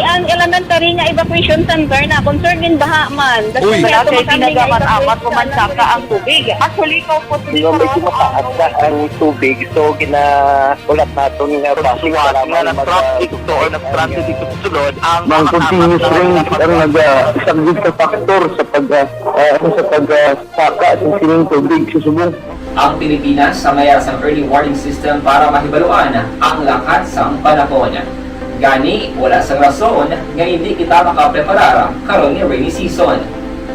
Ang elementary nga evacuation center na concern din baha man. Uy, kasi tinagaman amat kumansaka ang tubig. Actually, ko po Di ba medyo mataas na ang tubig, so ginaulat natin nga pasiwala nga nag-traffic to or nag-transit dito sa sulod ang continuous rain ang nag-isagid sa factor sa pagsaka sa sining tubig sa subong. Ang Pilipinas sa mayas ang early warning system para mahibaluan ang lakat sa panahon. Gani, wala sa rason nga hindi kita makapreparar karon ni rainy season.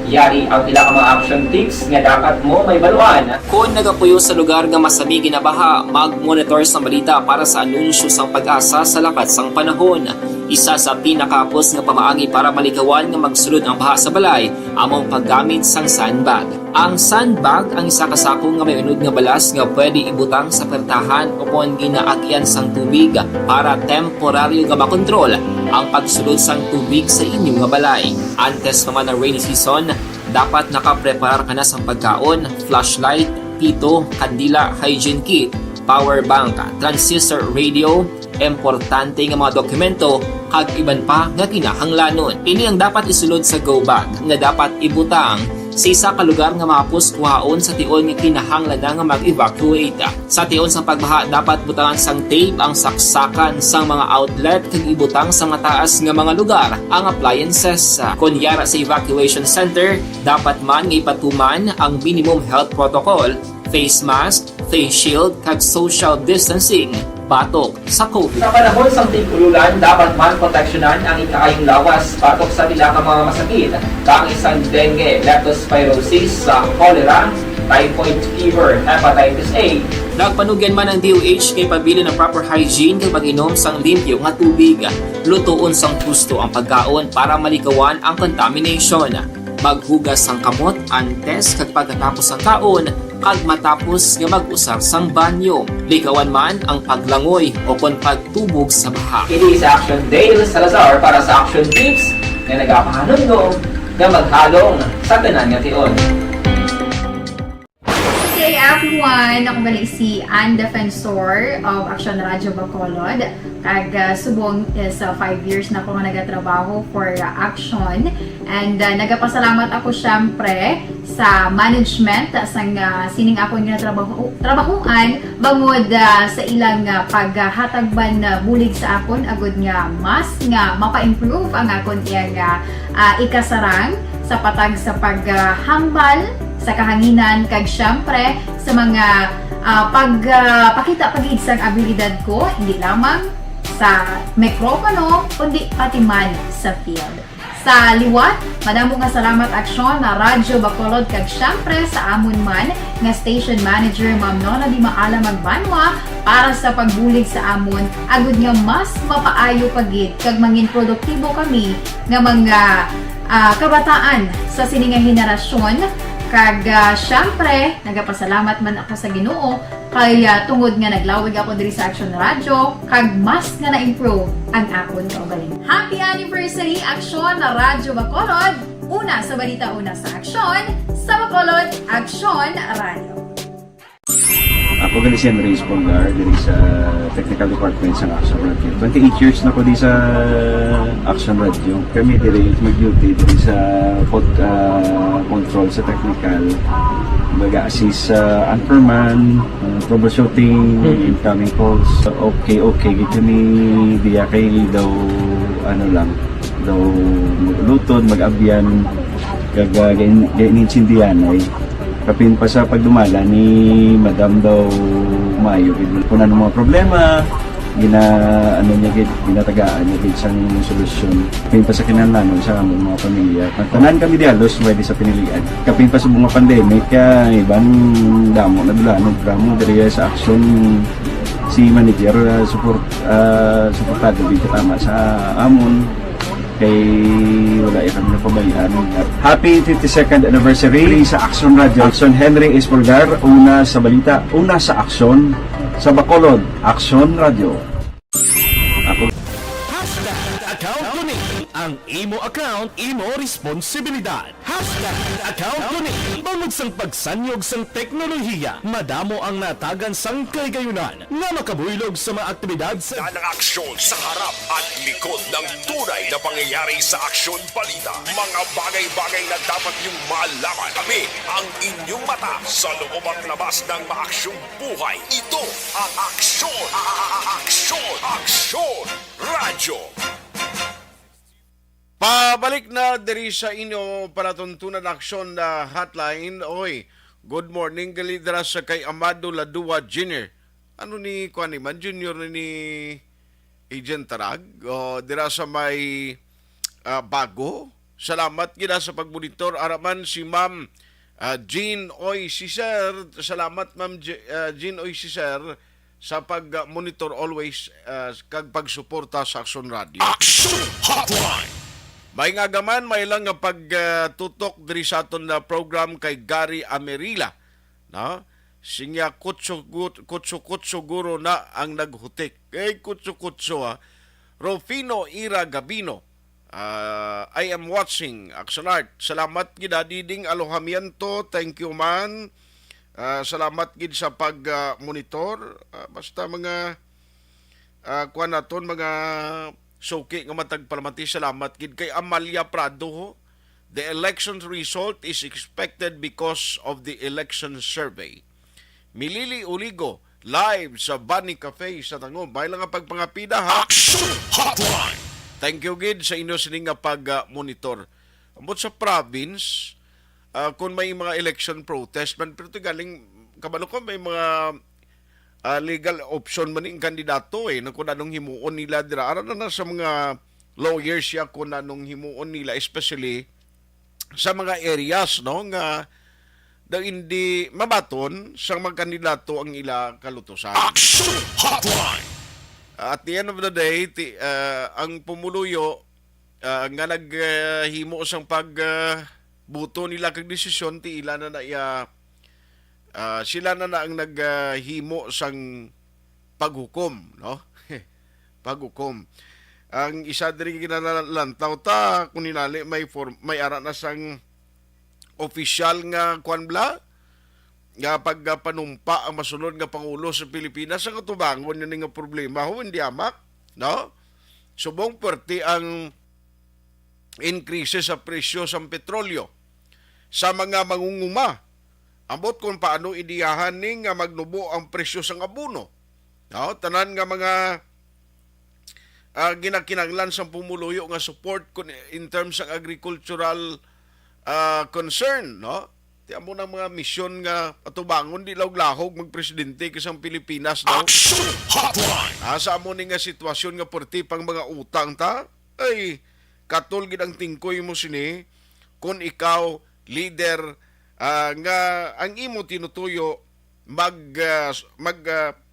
Yari ang pila ka mga action tips nga dapat mo may baluan. Kung nagapuyo sa lugar nga masabi ginabaha, mag-monitor sa balita para sa anunsyo sang pag-asa sa lakat sang panahon. Isa sa pinakapos nga pamaagi para malikawan nga magsulod ang baha sa balay, among paggamit sang sandbag. Ang sandbag ang isa kasako nga may unod nga balas nga pwede ibutang sa pertahan o kung ginaagyan sang tubig para temporaryo nga makontrol ang pagsulod sang tubig sa inyong nga balay. Antes naman ng rainy season, dapat nakapreparar ka na sa pagkaon, flashlight, pito, kandila, hygiene kit, power bank, transistor radio, importante nga mga dokumento, kag iban pa nga kinahanglanon. Ini ang dapat isulod sa go bag nga dapat ibutang sa isa ka lugar nga mapos kuhaon sa tion nga kinahanglan nga mag-evacuate. Sa tion sa pagbaha, dapat butangan sang tape ang saksakan sang mga outlet kag ibutang sa mataas nga mga lugar ang appliances. Kunyara sa evacuation center, dapat man nga ipatuman ang minimum health protocol, face mask, face shield kag social distancing batok sa COVID. Sa panahon sa tingkululan, dapat man proteksyonan ang ikaayong lawas batok sa pila ka mga masakit, kang isang dengue, leptospirosis, cholera, typhoid fever, hepatitis A. Nagpanugyan man ang DOH kay pabili ng proper hygiene kay pag-inom sang limpyo nga tubig. Lutuon sang husto ang pagkaon para malikawan ang contamination. Maghugas sang kamot antes kag pagkatapos ang kaon kag matapos nga mag-usar sang banyo. Likawan man ang paglangoy o kon pagtubog sa baha. Ini sa Action Dale Salazar para sa Action Tips nga nagapahanong nga maghalong sa tanan nga tion. Hey everyone! Ako bali si Ann Defensor of Action Radio Bacolod. Kag subong is 5 years na ako nga nagatrabaho for Action. And nagapasalamat ako syempre sa management sang sining ako nga trabahuan bangod sa ilang paghatagban bulig sa akon agud nga mas nga mapa-improve ang akon iyang ikasarang sa patag sa paghambal sa kahanginan kag syempre sa mga pakita pagid sang abilidad ko hindi lamang sa mikropono kundi pati man sa field. Sa liwat, madamo nga salamat aksyon na Radyo Bacolod kag syempre sa amon man nga station manager Ma'am Nona Di Maala Magbanwa para sa pagbulig sa amon agud nga mas mapaayo pagid kag mangin produktibo kami nga mga kabataan sa sininga henerasyon kag syempre nagapasalamat man ako sa Ginoo kay tungod nga naglawig ako diri sa Action Radio kag mas nga na-improve ang akon kaugalingon. Happy anniversary Action na Radyo Bacolod! Una sa balita, una sa Action, sa Bacolod, Action Radio. Ako gali si Andres Polgar diri sa Technical Department sa Action Radio. 28 years na ko di sa Action Radio. Kami diri mag-duty diri sa control sa technical. Mag-assist sa anchorman, troubleshooting, incoming calls. Okay, gito ni diya kay daw daw lutod, mag-abyan, ganinsindihan ay kapin pa sa pagdumala ni Madam daw Mayo. Kung ano mga problema, ginatagaan niya gid sang solusyon. Kapin pa sa kinahanglan sa among mga pamilya. Tanan kami di halos pwede sa pinilian. Kapin pa sa mga pandemic, ibang damo na dulanon programo diri sa Action si manager suportado din tama sa amon kay wala kami napabayaan. Happy 52nd anniversary sa Action Radio. Action Henry Espolgar, una sa balita, una sa Action sa Bacolod, Action Radio. Ako Account ko ni ang imo account, imo responsibilidad. Account ko ni bangod sang pagsanyog sang teknolohiya, madamo ang natagan sang kaygayunan nga makabuylog sa mga aktibidad sa ng aksyon sa harap at likod ng tunay na pangyayari sa Aksyon Balita. Mga bagay-bagay na dapat niyong malaman. Kami ang inyong mata sa loob at labas ng maaksyong buhay. Ito ang Aksyon! Aksyon Radyo! Pabalik na diri sa inyo palatuntunan aksyon na hotline. Oy, good morning gali dira sa kay Amado Ladua Jr. Ano ni kuan man Junior ni Agent Tarag o dira sa may bago. Salamat gid sa pagmonitor araman si Ma'am Jean Oy Cesar. Salamat Ma'am Jean Oy Cesar sa pag-monitor always kag pagsuporta sa Action Radio. Action Hotline! May nga gaman, may lang nga pagtutok diri sa aton na program kay Gary Amerila. No? Sinya kutso guro na ang naghutik. Kay kutso Rufino Ira Gabino. I am watching Action Art. Salamat gid diding alohamiento. Thank you man. Salamat gid sa pag-monitor. Basta mga kuan naton mga suki nga matag parlamenti. Salamat gid kay Amalia Prado ho. The election result is expected because of the election survey. Milili Uligo live sa Bunny Cafe sa Tangom. May lang nga pagpangapida ha. Action Hotline! Thank you gid sa inyo sining nga pag-monitor. Ambot sa province, kung may mga election protest man pero galing kabalo ko may mga legal option man ning kandidato kung anong himuon nila dira ara na sa mga lawyers ya kung anong himuon nila especially sa mga areas no nga daw hindi mabaton sa mga kandidato ang ila kalutusan. Action Hotline! At the end of the day ang pumuluyo nga naghimo sang pagbuto nila kag desisyon ti ila na sila na ang naghimo sang paghukom, no? Paghukom. Ang isa diri ginalantaw ta kun ninali may ara na sang official nga kwanbla nga pagpanumpa ang masunod nga pangulo sa Pilipinas ang tubangon yun nga problema ho hindi amak, no? Subong perti ang increase sa presyo sa petrolyo sa mga mangunguma. Ambot kung paano idiyahan ni nga magnubo ang presyo sa abono. No? Tanan nga mga ginakinanglan sa pumuluyo nga support in terms ng agricultural concern. No? Ti amo ng mga misyon nga patubangon di lahog magpresidente kasang Pilipinas daw. Asa mo ni nga sitwasyon nga perti pang mga utang ta? Ay, katol gid ang tingkoy mo sini kung ikaw leader nga ang imo tinutuyo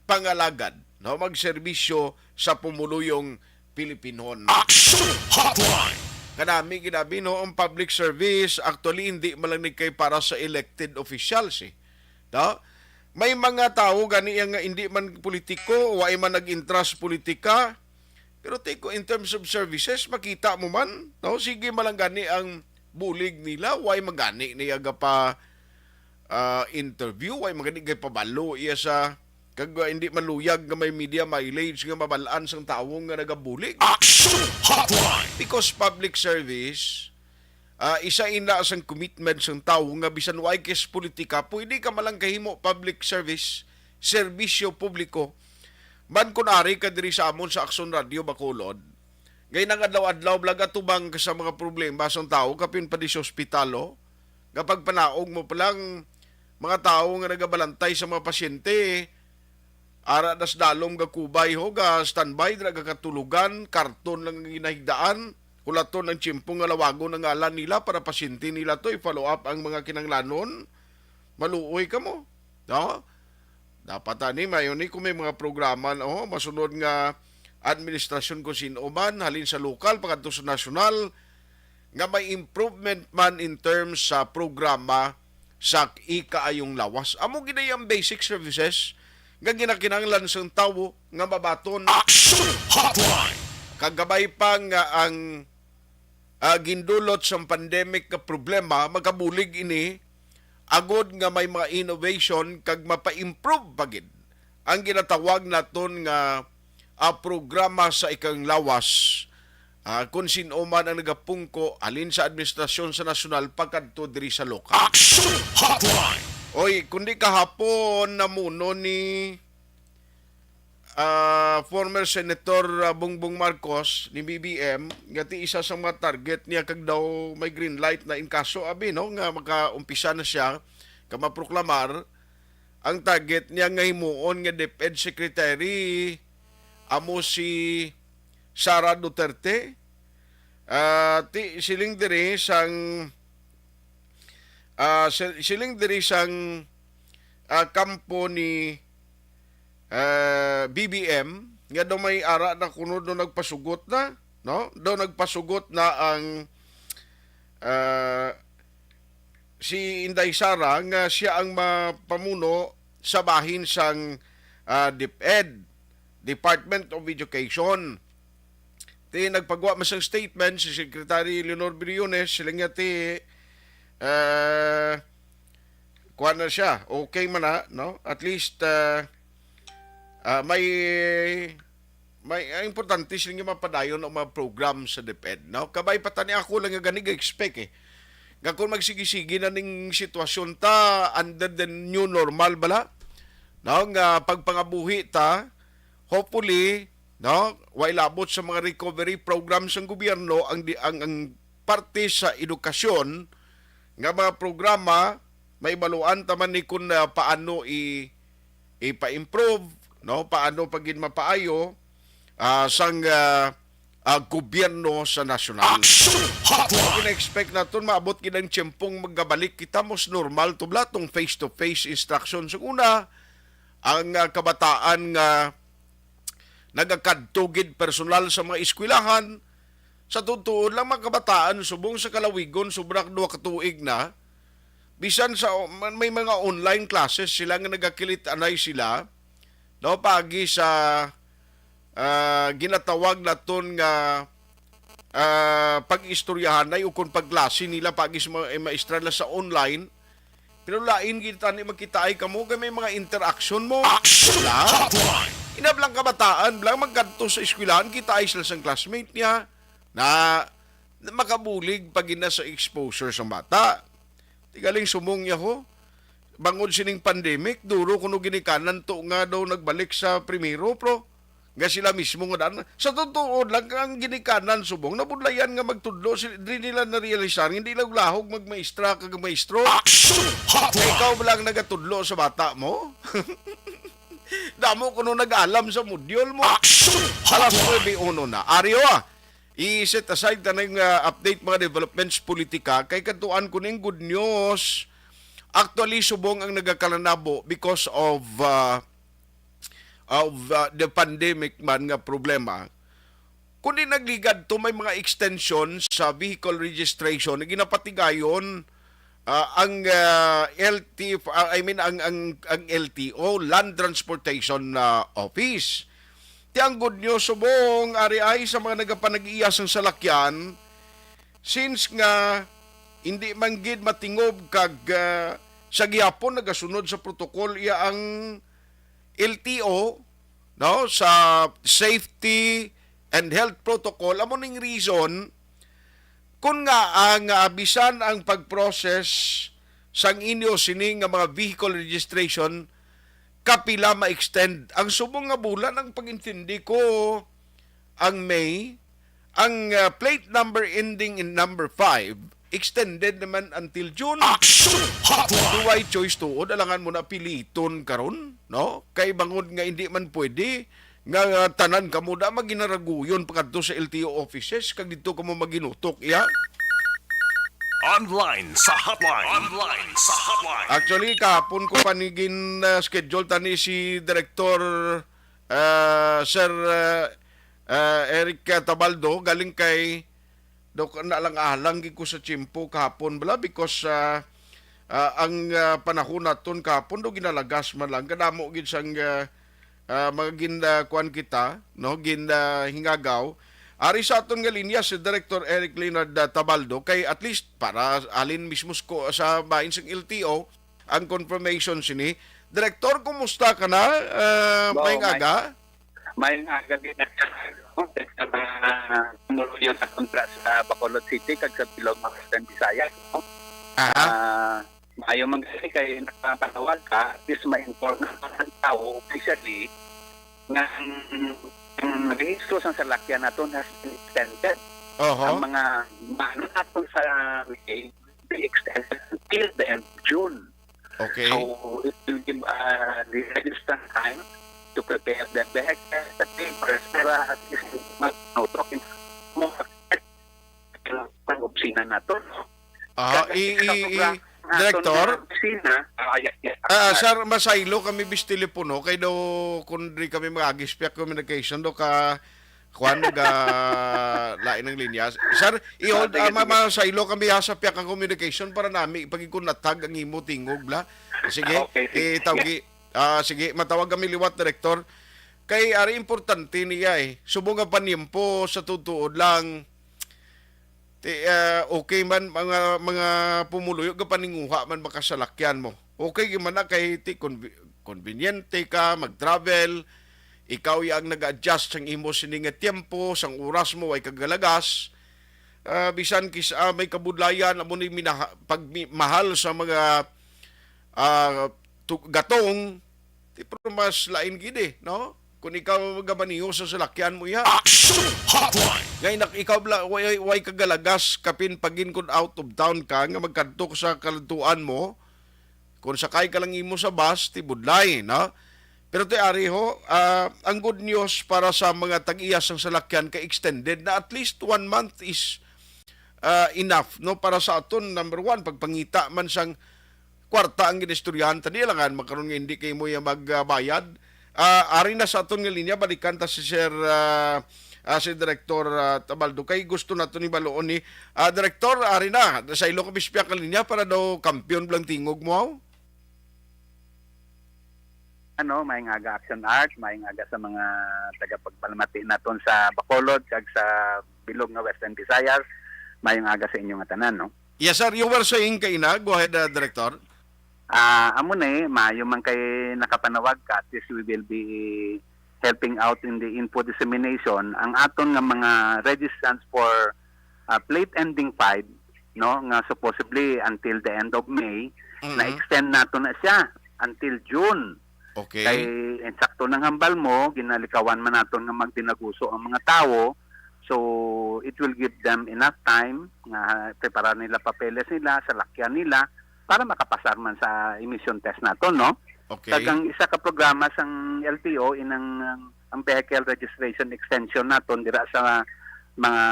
pangalagad, no, magserbisyo sa pumuluyong Pilipinon. Kanami ginabi no ang public service actually hindi malangnig kay para sa elected officials no? May mga tao gani nga hindi man politiko, way man nag-interest politika, pero tiko in terms of services makita mo man no, sige malang gani ang bulig nila, way magani niya pa interview, way magani kay pabalo iya sa kag hindi maluyag nga may media mileage nga mabalaan sang tawo nga nagabulig. Because public service isa ina sang commitment sang tawo nga bisan way kes politika pwede ka malang kahimo public service, serbisyo publiko. Man kun ari ka diri sa amon sa Aksyon Radio Bacolod, ngay nang adlaw-adlaw blaga tubang ka sa mga problema sang tawo kapin pa di sa ospitalo, kapag panaog mo palang mga tao nga nagabalantay sa mga pasyente, ara das dalom ga kubay ho ga standby dra ga katulugan, karton lang ginahigdaan, kulaton ng tsimpong nga lawagon ng ngalan nila para pasyente nila to i-follow up ang mga kinanglanon. Maluoy ka mo. No? Dapat ani mayon ni kung may mga programa no, masunod nga administrasyon kung sino man halin sa lokal pagkadto sa nasyonal nga may improvement man in terms sa programa sa ikaayong lawas. Amo ginay ang basic services nga ginakinahanglan sa tawo nga mabaton. Kagabay pa nga ang gindulot sa pandemic ka problema, magabulig ini agod nga may mga innovation kag mapa-improve pagid ang ginatawag naton nga programa sa ikang lawas. Kung sino man ang nagapungko alin sa administrasyon sa nasyonal pagkadto diri sa lokal. Oy, kundi kahapon namuno ni former Senator Bongbong Marcos ni BBM, ngati isa sa mga target niya kag daw may green light na in kaso abi no nga makaumpisa na siya ka maproklamar ang target niya nga himuon nga DepEd Secretary amo si Sara Duterte. Siling diri sang kampo ni BBM nga daw may ara na kuno do nagpasugot na no, daw nagpasugot na ang si Inday Sara nga siya ang mapamuno sa bahin sang DepEd, Department of Education. Ti nagpagawa man sang statement si Secretary Leonor Briones sila nga ti kuha na siya, okay man na, no? At least may importante sila nga mapadayon ang mga program sa DepEd, no? Kabay pa tani ako lang nga gani ga-expect nga kung magsigi-sige na ning sitwasyon ta under the new normal bala, no? Nga pagpangabuhi ta, hopefully, no, way labot sa mga recovery programs ng gobyerno ang parte sa edukasyon nga mga programa may baluan taman ni kun paano ipa-improve, no, paano pagin mapaayo sang gobyerno sa nasyonal. Ina-expect naton maabot kinang tiyempong magabalik kita mos normal tubla tong face-to-face instruction. Sa una, ang kabataan nga nagakadtugid personal sa mga eskwelahan, sa totoo lang mga kabataan subong sa kalawigon sobrang 2 katuig na, bisan sa may mga online classes sila nga nagakilit anay sila, no, pagi sa ginatawag naton nga pag-istoryahanay o kung pagklase nila pagi sa mga maestrala sa online. Pero lain kita ni makita ay kamo kay may mga interaction mo. Inablang kabataan, blang magkadto sa eskwelahan, kita ay sila sang classmate niya na makabulig pag ina sa exposure sa bata. Tigaling sumong niya ho. Bangod sining pandemic, duro kuno ginikanan to nga daw nagbalik sa primero, pro. nga sila mismo nga dan. Sa totoo lang ang ginikanan subong nabudlayan nga magtudlo di nila na-realisar hindi lang lahog magmaestra kag maestro. Ikaw lang nagatudlo sa bata mo. Damo kuno nag-alam sa modyul mo. Alas 9:01 na. Aryo i-set aside tanang update mga developments politika kay katuan ko ning good news. Actually subong ang nagakalanabo because of the pandemic man nga problema. Kundi nagligad to may mga extension sa vehicle registration na ginapatigayon ang LTO, Land Transportation Office. Ti ang good news subong ari ay sa mga nagapanag-iyas ng salakyan since nga hindi man gid matingob kag sa gihapon nagasunod sa protocol iya ang LTO no sa safety and health protocol amo ning reason kun nga ang bisan ang pag-process sang inyo sini nga mga vehicle registration kapila ma-extend ang subong nga bulan ang pagintindi ko ang May ang plate number ending in number 5 extended naman until June. Duway choice tuod alangan mo na piliton karon, no? Kay bangod nga hindi man pwede nga tanan kamo da maginaraguyon pagadto sa LTO offices kag didto kamo maginutok iya. Online sa hotline. Actually kahapon ko panigin schedule tani si Director Sir Eric Tabaldo galing kay na lang alang ko sa Chimpo kahapon bala because ang panahon naton kahapon do ginalagas man lang kadamo gid sang mga kuan kita no hingagaw ari sa aton nga linya si Director Eric Leonard Tabaldo kay at least para alin mismo ko sa bahin sang LTO ang confirmation sini. Director, kumusta ka na? Mayong aga? Mayong aga din tumuluyo sa kontra sa Bacolod City kag sa Pilog Western Visayas. Maayo magsi kay nakapanawag ka at least ma-inform ng tao officially nga ang registro sa salakyan naton has been extended. Ang mga mano naton sa May be extended until the end of June. Okay. So it will give the register time to prepare the vehicle, the papers, para at least mag-talking mo pag-opsina na to. Director? Sir, masaylo kami bis telepono kay daw kung di kami mag-agispyak communication do ka kuan ga lain ng linya. Sir, i-hold masaylo kami sa piyak ang communication para nami pagikunnatag ang imo tingog la. Sige, tawgi. Sige, matawag kami liwat, Director. Kay ari importante niya subong nga panimpo sa tutuod lang. Okay man mga pumuluyo ka paninguha man makasalakyan mo. Okay man na kay conveniente ka mag-travel. Ikaw yang nag-adjust sang imo sini nga tiempo, sang oras mo ay kagalagas. Bisan kisa may kabudlayan amo ni pagmahal sa mga gatong tipo mas lain gid no kung ikaw magabaniyo sa salakyan mo ya ngayon ikaw way kagalagas kapin pagin kun out of town ka nga magkadto sa kalantuan mo kung sakay ka lang imo sa bus ti budlay no pero ti ari ho ang good news para sa mga tag-iyas ng salakyan ka extended na at least 1 month is enough no para sa aton number 1 pagpangita man sang kwarta ang ginesturyante nila nga magkaroon nga hindi kayo mo yung magbayad. Ari na sa aton nga linya, balikan ta si Sir si Director Tabaldo. Kay gusto na ito ni Baloon ni Director, ari na, sa ilo ka bispyak ka linya para daw kampiyon blang tingog mo? Maing aga Action Art, maing aga sa mga tagapagpalamati naton sa Bacolod, kag sa Bilog nga Western Visayas, maing aga sa inyong tanan, no? Yes, sir. You were saying kay na. Go ahead, Director. Amo na maayo man kay nakapanawag ka, at least we will be helping out in the info dissemination. Ang aton nga mga registrants for plate ending 5, no, nga supposedly until the end of May, na extend nato na siya until June. Okay. Kay insakto ng hambal mo, ginalikawan man naton nga magdinaguso ang mga tawo. So it will give them enough time nga prepare nila papeles nila, salakyan nila para makapasar man sa emission test naton, no? Okay. Tagang isa ka programa sang LTO inang ang vehicle registration extension naton dira sa mga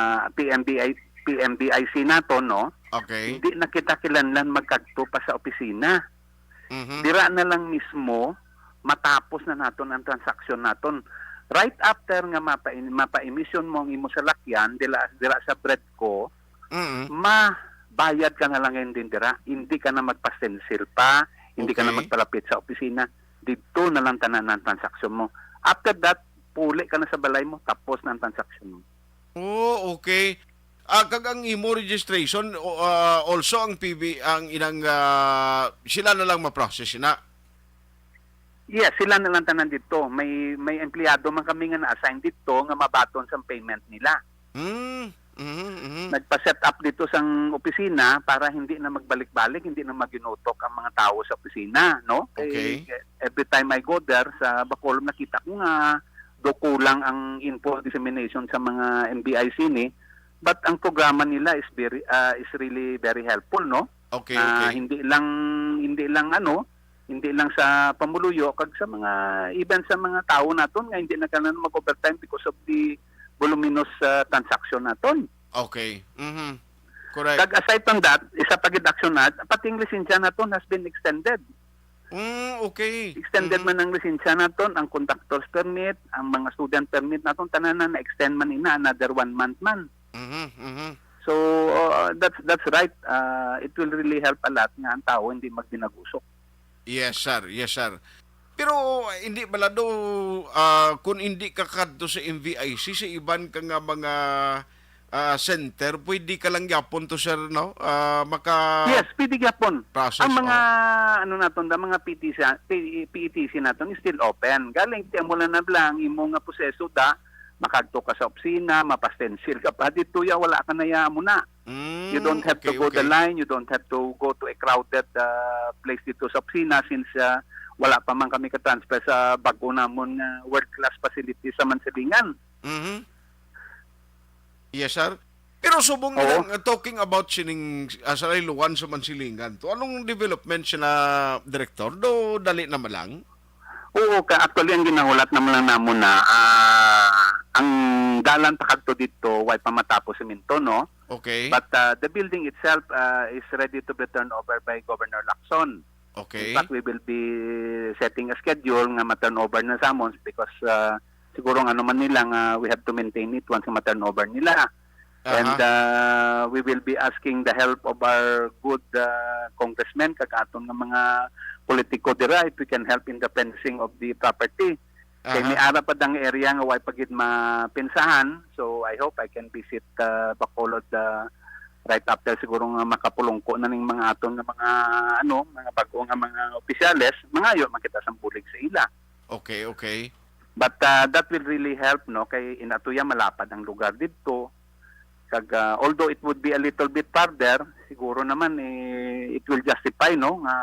PMBIC naton, no? Okay. Hindi na kita kilanlan magkadto pa sa opisina. Mhm. Dira na lang mismo matapos na naton ang transaksyon naton. Right after nga mapa-emission mo ang imo salakyan dira sa Bredco, Mhm. mabayad ka na lang ngayon din dira. Hindi ka na magpa-stencil pa, hindi ka na Okay. magpalapit sa opisina. Dito na lang tanan ang transaksyon mo. After that, puli ka na sa balay mo, tapos na ang transaksyon mo. Oh, okay. Kag ang imo registration also ang PB ang inang sila na lang ma-process na. Yes, sila na lang tanan dito. May empleyado man kami nga na-assign dito nga mabaton sa payment nila. Nagpa-set up dito sang opisina para hindi na magbalik-balik, hindi na maginutok ang mga tao sa opisina, no? Okay. Every time I go there sa Bacolod, nakita ko nga do kulang ang info dissemination sa mga MBIC ni. But ang programa nila is really very helpful, no? Okay, okay. Hindi lang sa pamuluyo kag sa mga even sa mga tao naton nga hindi na kanan mag-overtime because of the voluminous transaction naton. Okay. Mhm. Correct. Kag aside from that, isa pa gid action pati ang lisensya naton has been extended. Okay. Extended man ang lisensya naton, ang conductor's permit, ang mga student permit naton tanan na extend man ina another 1 month man. So that's right. It will really help a lot nga ang tao hindi magdinagusok. Yes, sir. Yes, sir. Pero hindi balado kung hindi ka kadto sa MVIC sa iban ka nga mga center, pwede ka lang yapon to, sir, no? Yes, pwede gyapon. Process, Ang mga mga PETC naton is still open. Galing ti mo lang na lang imo nga proseso da makadto ka sa opisina, mapastensil ka pa dito ya wala ka na ya mo na. You don't have to go the line, you don't have to go to a crowded place dito sa opisina since wala pa man kami ka-transfer sa bago namon world-class facility sa Mansilingan. Yes, sir. Pero subong lang talking about sining sa Luwan sa Mansilingan. To anong development siya na director? Do dali na malang? Oo, actually ang ginahulat naman lang namo na ang dalan pa kadto dito way pa matapos semento, no? Okay. But the building itself is ready to be turned over by Governor Lacson. Okay. In fact, we will be setting a schedule nga ma-turn over na sa amons because siguro nga naman nila nga we have to maintain it once ma-turn over nila. And we will be asking the help of our good congressmen kagaton nga mga politiko dira if we can help in the fencing of the property. Kay may ara pa dang area nga way pagid mapinsahan. So I hope I can visit Bacolod right after siguro nga makapulongko na ning mga aton nga mga bago nga mga opisyales, mga yo makita sang bulig sa ila. Okay, okay. But that will really help, no, kay inatuya malapad ang lugar dito. Kag although it would be a little bit farther, siguro naman it will justify, no, nga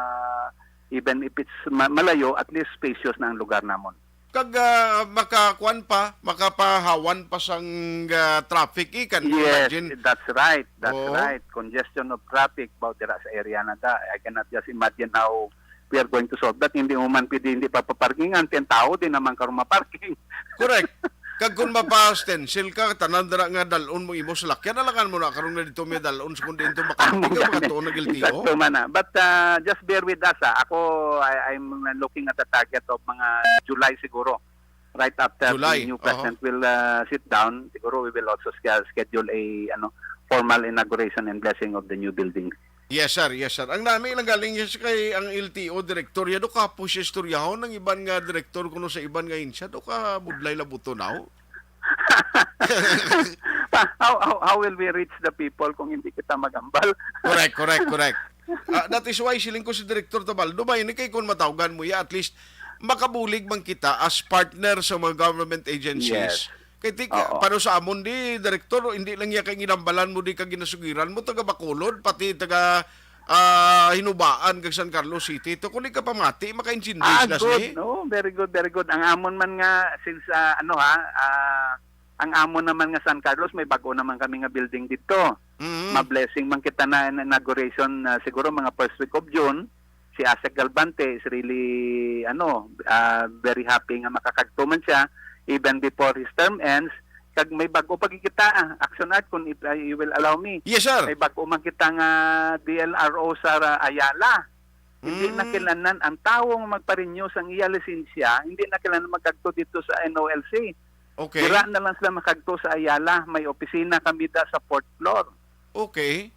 even if it's malayo, at least spacious na ang lugar namon. Kag makapahawan pa sang traffic ikan. Yes, imagine. that's right. That's right. Congestion of traffic about dira sa area na da. I cannot just imagine how we are going to solve that. Hindi mo man pwede hindi pa paparkingan. 10 tao din naman karon maparking. Correct. Kag kung mapa-stencil ka, tanan dira nga dalon mo imo sa lakyan, nalangan mo na karon na dito may dalon sa kundi dito makapig ka makatuon na LTO. Exacto man na. But just bear with us. Ako, I'm looking at the target of mga July siguro. Right after July. the new president will sit down, siguro we will also schedule a formal inauguration and blessing of the new building. Yes, sir. Yes, sir. Ang namin lang galing yes kay ang LTO director ya do ka po siya istoryahon ng iban nga director kuno sa iban nga insya do ka budlay labuto now. How will we reach the people kung hindi kita magambal? Correct. That is why siling ko si Director Tabaldo ba ini kay kun matawgan mo ya at least makabulig man kita as partner sa mga government agencies. Yes. Kay paano sa amon di director hindi lang ya kay ginambalan mo di ka ginasugiran mo taga Bacolod pati taga hinubaan kag San Carlos City. To kung ka pamati, maka-intindi sila good. siya. No, very good, very good. Ang amon man nga, since, ang amon naman nga San Carlos, may bago naman kami nga building dito. Ma-blessing man kita na inauguration, siguro mga first week of June. Si Asek Galvante is really, very happy nga makakagtuman siya even before his term ends. Kag may bago pagkikita, Action Art, kung you will allow me. Yes, sir. May bago man kita nga DLRO sa Ayala. Hindi na kailangan ang taong magpa-renew sa iya lisensya, hindi na kailangan magkagto dito sa NOLC. Okay. Dira na lang sila makagto sa Ayala. May opisina kami sa 4th floor. Okay.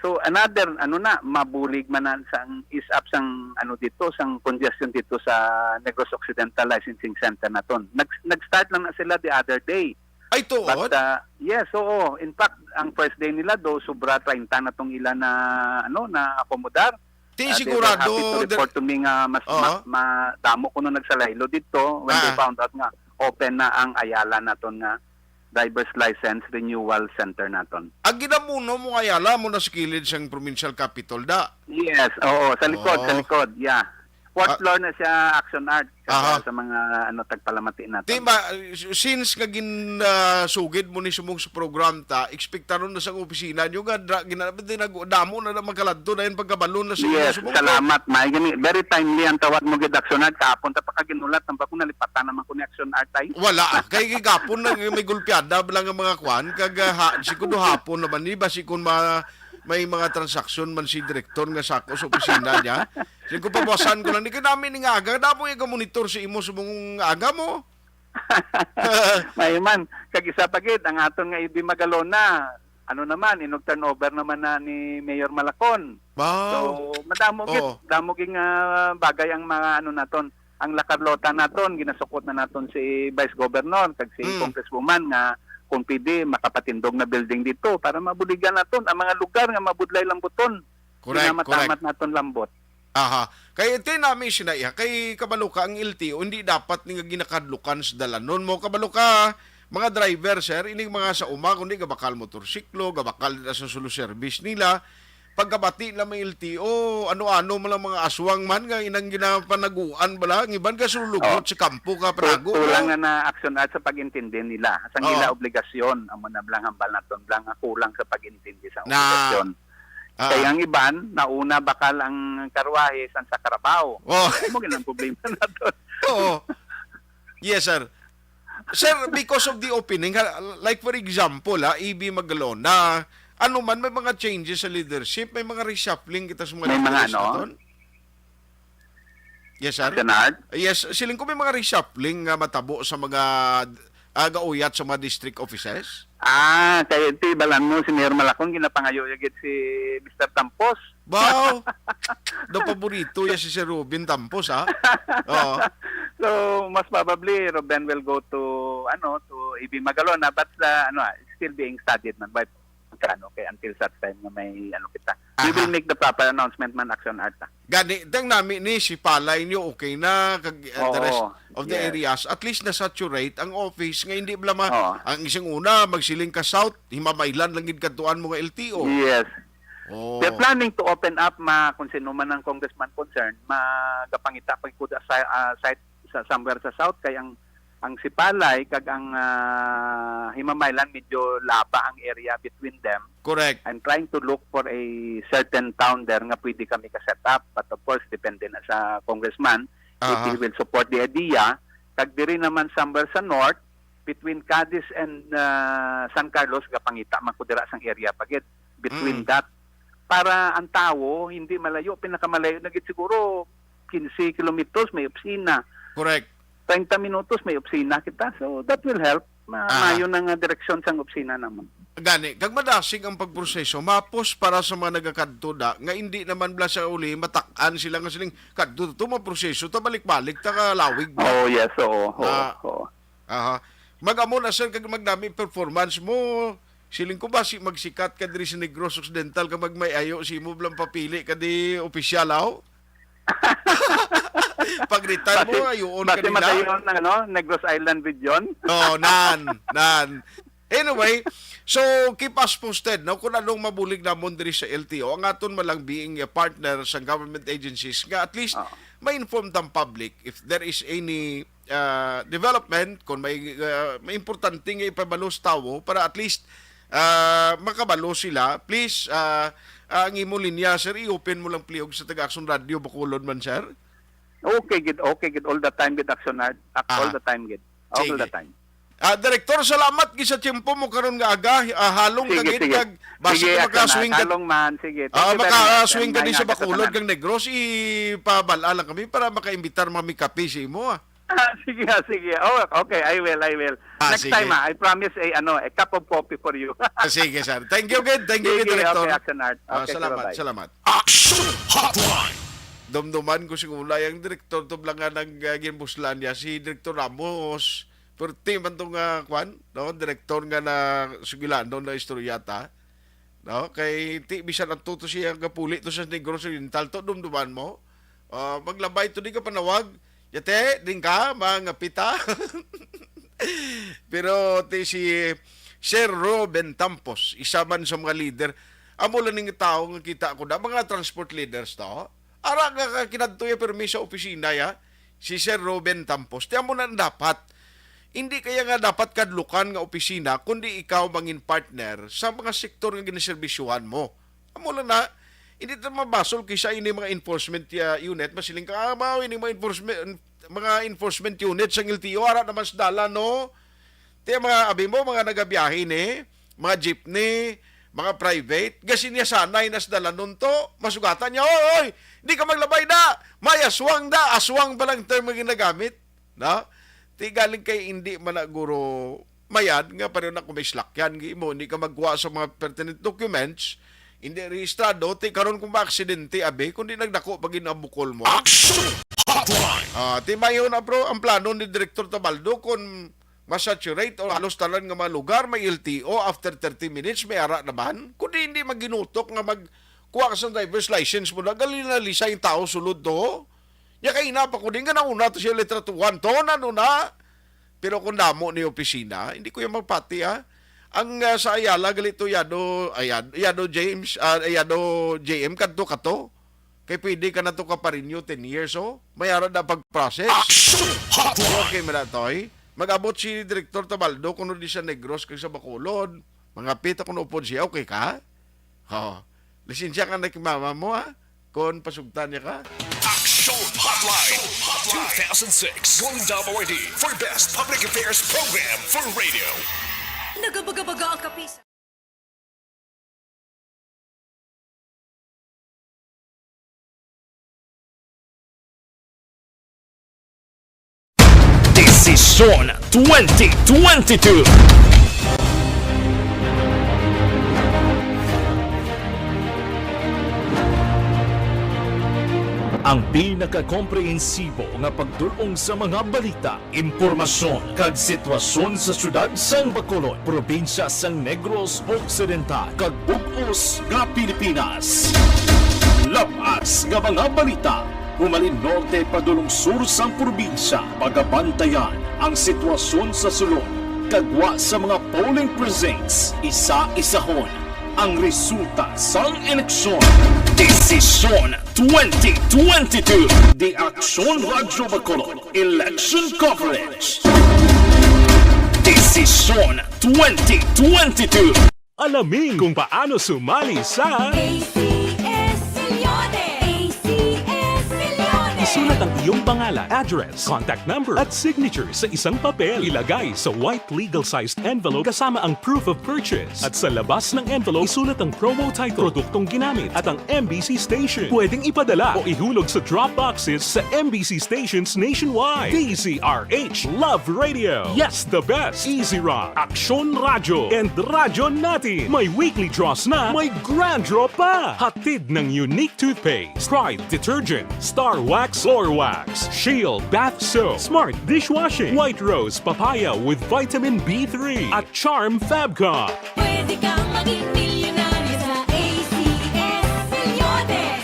So another, mabulig man na sang is-up sang dito, sang congestion dito sa Negros Occidental Licensing Center naton. Nag-start lang na sila the other day. Ay, tuod? But, yes, oo. In fact, ang first day nila sobra 30 na tong ilan na akomodar. Sigurado. They were happy to report to me nga mas damo ko nung nagsalaylo dito when they found out nga open na ang Ayala naton nga driver's license renewal center naton. Ang ginamuno mo Ayala mo na sa kilid siyang provincial capital da. Yes, oo, sa likod, yeah. 4th floor na siya, Action Art sa mga tagpalamati natin. Diba, since nga sugid mo ni sumong sa program ta, expectaron na sa opisina nyo nga, damo na magkaladto na yun pagkabalo na sa yes, sumong. Salamat. Very timely ang tawad mo gid Action Art. Kahapon ta pa kaginulat, ang bakong nalipatan naman ko ni Action Art ay. Wala. Kay gapon na may gulpiada lang ang mga kwan. Sikundo hapon naman ni, basi kung may mga transaksyon man si direktor nga sako sa opisina niya. Sige ko pabawasan ko lang. Di ka namin nga aga. Dapo yung monitor sa imo sa mong aga mo. May man. Kag-isa pagid, ang aton nga Ibi Magalona, turnover naman na ni Mayor Malacon. Wow. So, madamo gid bagay ang mga naton. Ang lakarlota naton, ginasukot na naton si Vice Governor, kag si Congresswoman nga kung pwede makapatindog na building dito para mabuligan naton ang mga lugar nga mabudlay lambuton. Correct. Naton lambot. Aha. Kaya ito namin sinaya, kay kabalo ka ang LTO, hindi dapat nga ginakadlukan sa dalanon mo. Kabalo ka, mga driver, sir, ining mga sa uma, kundi gabakal motorsiklo, gabakal na sa solo service nila. Pagkabati lang may LTO, ano-ano man lang mga aswang man, nga inang ginapanaguan bala, ng iban ka sulugot sa kampo ka, prago. Kulang na Action Art sa pag-intindi nila. Sa nila obligasyon, amo na lang hambal naton lang kulang sa pag-intindi sa obligasyon. Kaya ang iban, nauna bakal ang karwahe sa Carabao. Mo ginang problema naton. Oo. Yes, sir. Sir, because of the opening, like for example, Ibi Magalona, may mga changes sa leadership, may mga reshuffling kita sa mga may mga Yes, sir. Yes, siling ko may mga reshuffling matabo sa mga gauyat sa mga district offices. Kaya ito, balan mo, si Mayor Malacon, ginapangayo yagit si Mr. Tampos. Wow! Daw paborito ya si Sir Ruben Tampos, ha? Oo. So, most probably, Ruben will go to Ibi Magalona, but, still being studied man by kay until such time na may kita. We will make the proper announcement man Action Art. Gani, dang namin ni si Palay niyo okay na kag the rest of the areas. At least na-saturate ang office nga hindi blama ang isang una magsiling ka south, himamaylan lang gid kadtuan mo nga LTO. Yes. They're planning to open up kung sino man ang congressman concerned, magapangita pagkuda sa site sa somewhere sa south kay ang Sipalay kag ang Himamaylan medyo laba ang area between them. Correct. I'm trying to look for a certain town there nga pwede kami ka-set up, but of course depende na sa congressman if he will support the idea. Kag diri naman somewhere sa north between Cadiz and San Carlos gapangita man ko dira sang area pagit between that para ang tao hindi malayo, pinakamalayo na gid siguro 15 kilometers may opisina. Correct. 30 minutos may opisina kita. So that will help. Mayo ng direksyon sang opisina naman. Gani, kag madasig ang pagproseso, mapos para sa mga nagakadto da, nga hindi naman bla sa uli, matak-an sila nga siling kadto to maproseso, ta balik-balik, ta kalawig. Yes, oo. Mag-amo na sir, kag magdami performance mo, siling ko ba magsikat ka diri sa Negros Occidental, kag magmayayo, si mo blang papili, kadi opisyal aw? Pag-retire mo, ayun ka nila. Bati matayon ng Negros Island Region? Nan. Anyway, So, keep us posted. No? Kung anong mabulig namon diri sa LTO, ang aton malang being a partner sa government agencies, nga at least ma-inform ang public if there is any development, kung may importante nga ipabalos tawo para at least makabalo sila. Please, ang imo linya, sir, i-open mo lang pliog sa Taga-Action Radio Bacolod man, sir. Okay, good. All the time, good action. All the time, good. All the time. Direktor, salamat gisa tiyempo mo karon nga aga, halong kagit kag basta Sige, makaswing ka. halong man, sige. Thank you very much. Makaswing ka din sa Nga, Bacolod katanan. kang Negros, ipabala lang kami para makaimbitar mami kape sa imo. Sige. Oh, okay, I will. Next sige. time, I promise a cup of coffee for you. Sige, sir. Thank you, Sige, Director. okay, Action Art. Okay, bye-bye. Salamat. Action Hotline. Dumduman ko siguro yung direktor to lang nga ng ginbuslan niya, si Director Ramos. Pero man itong director nga na Sugilano na istoryata. No? Kay bisan ang tuto siya ang kapuli to sa Negros Oriental to, dumduman mo. Maglabay to di ka panawag. Yate, din ka, mga pita. Pero si Sir Ruben Tampos, isa man sa mga leader, amo lang ng tao nga kita ko na, mga transport leaders to. Ara nga kinadtoy permi sa opisina ya, si Sir Ruben Tampos. Tiyan mo na dapat. Hindi kaya nga dapat kadlukan nga opisina kundi ikaw mangin partner sa mga sektor nga giniserbisyuhan mo. Amo lang na, hindi ito mabasol kaysa ini mga enforcement unit, masiling ka, ini mga enforcement unit sa LTO, ara naman sa dala, no? Tiyan mga abi mo, mga nagabiyahe ni, mga jeepney, mga private, gasin niya sanay nas dala nun to, masugatan niya, oy, hindi ka maglabay na, may aswang da, aswang pa lang term nga ginagamit, no? Galing kay hindi managuro mayad nga pareho na kung may slakyan mo hindi ka magkuha sa mga pertinent documents hindi rehistrado karon kung ma-aksidente abe kundi nagdako pag inabukol mo. Action Hotline. Timayo na bro ang plano ni Director Tabaldo kung masaturate o halos talan nga mga lugar may LTO after 30 minutes may ara naman kundi hindi maginutok nga magkuha ka sa driver's license mo na galinalisa yung tao sulod to. Ya kay ina pa ko din nga nauna to siya letra 1 to na. Pero kung damo ni opisina, hindi ko yung magpati Ang sa Ayala galito yado James, yado JM kadto kato. Kay pwede ka na to kaparinyo 10 years mayara na pag-process. Action Hotline. Okay man toy. Mag-abot si Director Tabaldo kuno di sa Negros kay sa Bacolod. Mga pita kuno upod siya, okay ka? Lisensya ka na kimama mo Kon pasugtan niya ka. Action Hotline 2006 Golden Dome Awardee for Best Public Affairs Program for Radio. Nagabaga-baga ang kapis. Desisyon 2022. Ang pinaka-komprehensibo nga pagdulong sa mga balita, impormasyon kag sitwasyon sa syudad sang Bacolod, probinsya sang Negros Occidental kag bug-os nga Pilipinas. Labas nga mga balita, humalin norte padulong sur sang probinsya, pagabantayan ang sitwasyon sa sulod, kagwa sa mga polling precincts, isa-isahon ang resulta sang eleksyon. Desisyon 2022. The Action Radio Bacolod Election Coverage. Desisyon 2022. Alamin kung paano sumali sa ACS-Milyone! ACS-Milyone! Isulat ang iyong pangalan, address, contact number at signature sa isang papel. Ilagay sa white legal-sized envelope kasama ang proof of purchase. At sa labas ng envelope, isulat ang promo title, produktong ginamit at ang MBC station. Pwedeng ipadala o ihulog sa drop boxes sa MBC stations nationwide. DZRH Love Radio. Yes, the best. Easy Rock, Action Radio, and Radyo Natin. May weekly draws na, may grand draw pa. Hatid ng unique toothpaste, Pride Detergent, Star Wax Floor Wax, Shield Bath Soap, Smart Dishwashing, White Rose Papaya with Vitamin B3, at Charm Fabcon. Pwede kang maging milyonaryo sa ACS-Milyone!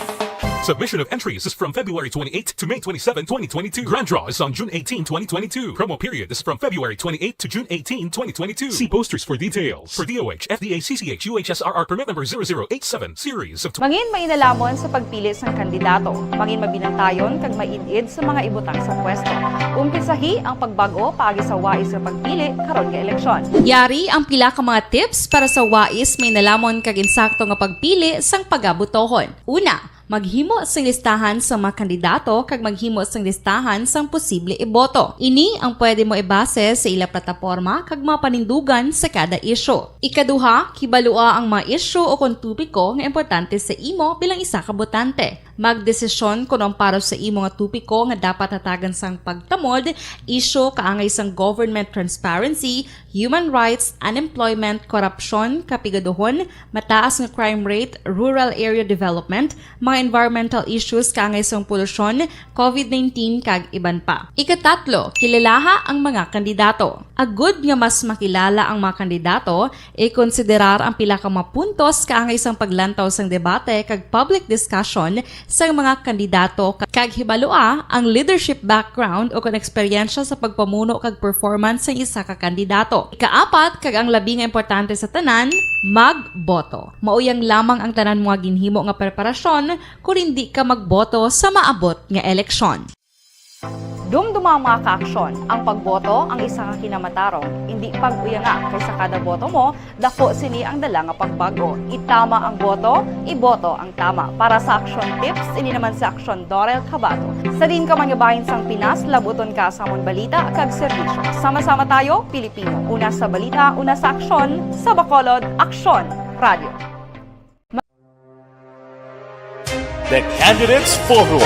Submission of entries is from February 28 to May 27, 2022. Grand draw is on June 18, 2022. Promo period is from February 28 to June 18, 2022. See posters for details. For DOH, FDA, CCH, UHSRR permit number 0087 series of Mangin mainalamon sa pagpili sang kandidato. Mangin mabinantayon kag maidid sa mga ibutang sa pwesto. Umpisahi ang pagbago paagi sa wais sa pagpili karon nga eleksyon. Yari ang pila ka mga tips para sa wais may nalamon kag insakto nga pagpili sang pagabutohon. Una, maghimo sang listahan sa mga kandidato kag maghimo sang listahan sang posible iboto. Ini ang pwede mo ibase sa ila plataporma kag mga panindugan sa kada isyu. Ikaduha, kibalua ang mga isyu o kung tupiko nga importante sa imo bilang isa ka botante. Magdesisyon kung ang para sa imo nga tupiko nga dapat hatagan sang pagtamod, isyu kaangay sang government transparency, human rights, unemployment, korupsyon, kapigaduhon, mataas nga crime rate, rural area development, mga environmental issues kaangay sang polusyon, COVID-19 kag iban pa. Ikatatlo, kilalaha ang mga kandidato. Agud nga mas makilala ang mga kandidato, i-konsiderar ang pila ka mga puntos kaangay sang paglantaw sang debate kag public discussion sa mga kandidato kag hibalua ang leadership background o kon eksperyensya sa pagpamuno kag performance sa isa ka kandidato. Ikaapat kag ang labi nga importante sa tanan, magboto. Mauyang lamang ang tanan mga ginhimo nga preparasyon kung hindi ka magboto sa maabot nga eleksyon. Dumduma ang mga kaaksyon. Ang pagboto ang isa ka kinamatarong. Hindi pag-uyanga kay sa kada boto mo, dako sini ang dala nga pagbago. Itama ang boto, iboto ang tama. Para sa action tips, ini naman sa Aksyon Dorel Cabato. Sa din ka mangabahin sang Pinas, labuton ka sa among balita kag serbisyo. Sama-sama tayo, Pilipino. Una sa balita, una sa aksyon, sa Bacolod, Aksyon Radio. The Candidates Forum.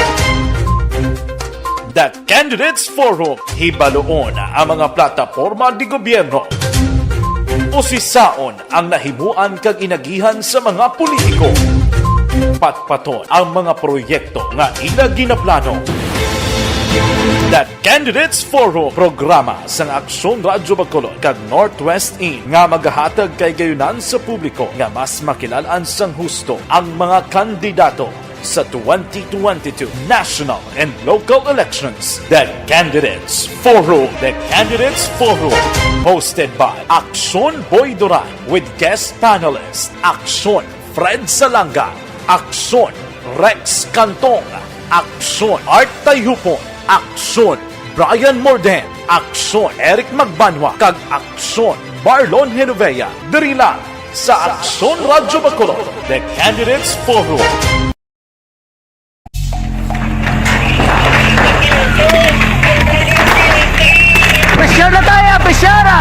The Candidates Forum, hibaloon ang mga plataporma di gobyerno. Usisaon ang nahimuan kag inagihan sa mga politiko. Patpaton ang mga proyekto nga ila ginaplano. The Candidates Forum, programa sang Aksyon Radyo Bacolod kag Northwest In nga magahatag kay gayunan sa publiko nga mas makilalaan sang husto ang mga kandidato sa 2022 national and local elections. The Candidates Forum. The Candidates Forum. Hosted by Aksyon Boy Duran with guest panelists Aksyon Fred Salanga, Aksyon Rex Cantong, Aksyon Art Tayupon, Aksyon Brian Morden, Aksyon Eric Magbanwa, kag Aksyon Marlon Genovea. Diri lang sa Aksyon Radyo Bacolod. The Candidates Forum. Presyar na tayo! Presyara!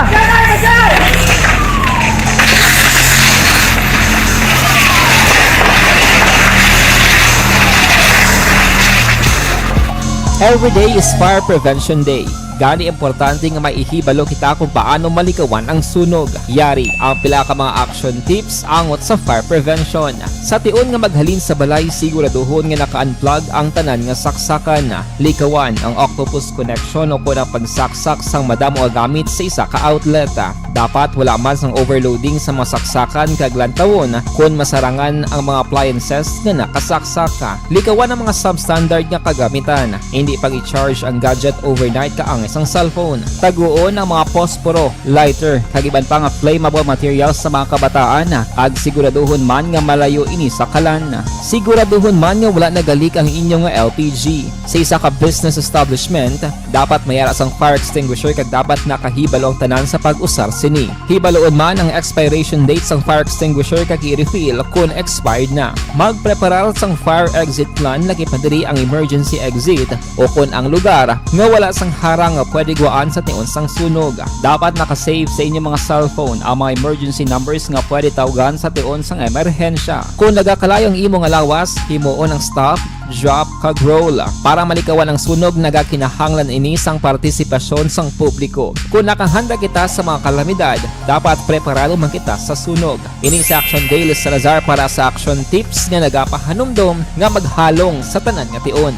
Every day is Fire Prevention Day. Gani importante nga maihibalo kita kung paano malikawan ang sunog. Yari ang pila ka mga action tips angot sa fire prevention. Sa tion nga maghalin sa balay, siguraduhon nga naka-unplug ang tanan nga saksakan. Likawan ang octopus connection o kung ang pagsaksak sang madamo nga gamit sa isa ka outlet. Dapat wala man sang overloading sa mga saksakan kag lantawon kung masarangan ang mga appliances nga nakasaksaka. Likawan ang mga substandard nga kagamitan. Hindi pag i-charge ang gadget overnight kaang isang cellphone. Taguon ang mga posporo, lighter, kag iban pa nga flammable materials sa mga kabataan. Ag siguraduhon man nga malayo ini sa kalan. Siguraduhon man nga wala nagalik ang inyong LPG. Sa isa ka business establishment, dapat mayara sang fire extinguisher kag dapat nakahibalo ang tanan sa pag-usar sini. Hibaloon man ang expiration date sang fire extinguisher kag i-refill kung expired na. Magpreparar sang fire exit plan lagi padiri ang emergency exit o kung ang lugar nga wala sang harang nga pwede guaan sa tion sang sunog. Dapat nakasave sa inyong mga cellphone ang mga emergency numbers nga pwede tawagan sa tion sang emerhensya. Kung nagakalayo ang imong lawas, himuon ang stop, drop, kag roll. Para malikawan ang sunog, nagakinahanglan ini sang partisipasyon sang publiko. Kung nakahanda kita sa mga kalamidad, dapat preparado man kita sa sunog. Ini sa Action Daily Salazar para sa action tips nga nagapahanumdom nga maghalong sa tanan nga tion.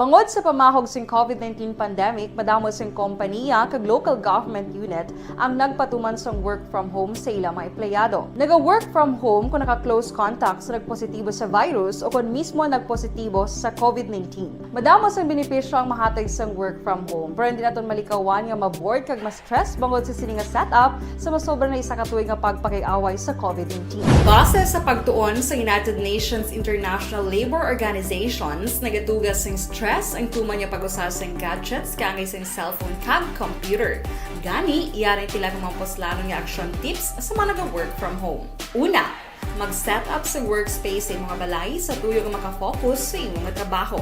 Bangod sa pamahog sing COVID-19 pandemic, madamo sing kompanya kag local government unit ang nagpatuman sang work from home sa ilang mga empleyado. Naga-work from home kung naka-close contact sa nagpositibo sa virus o kung mismo nagpositibo sa COVID-19. Madamo sang benepisyo ang mahatag sang work from home, pero hindi naton malikawan nga ma-bored kag ma-stress bangod sa sini nga setup sa masobra na isa ka tuig nga pagpakiaway sa COVID-19. Base sa pagtuon sa United Nations International Labour Organizations, nagatugas sing stress ang tuman niya pag-usar sing gadgets kangay sing cellphone kag computer. Gani, iyaray tila ng mga poslano nga action tips sa mga nag-work from home. Una, mag-set up sa workspace sa mga balay sa tuyo nga makafocus sa imong nga trabaho.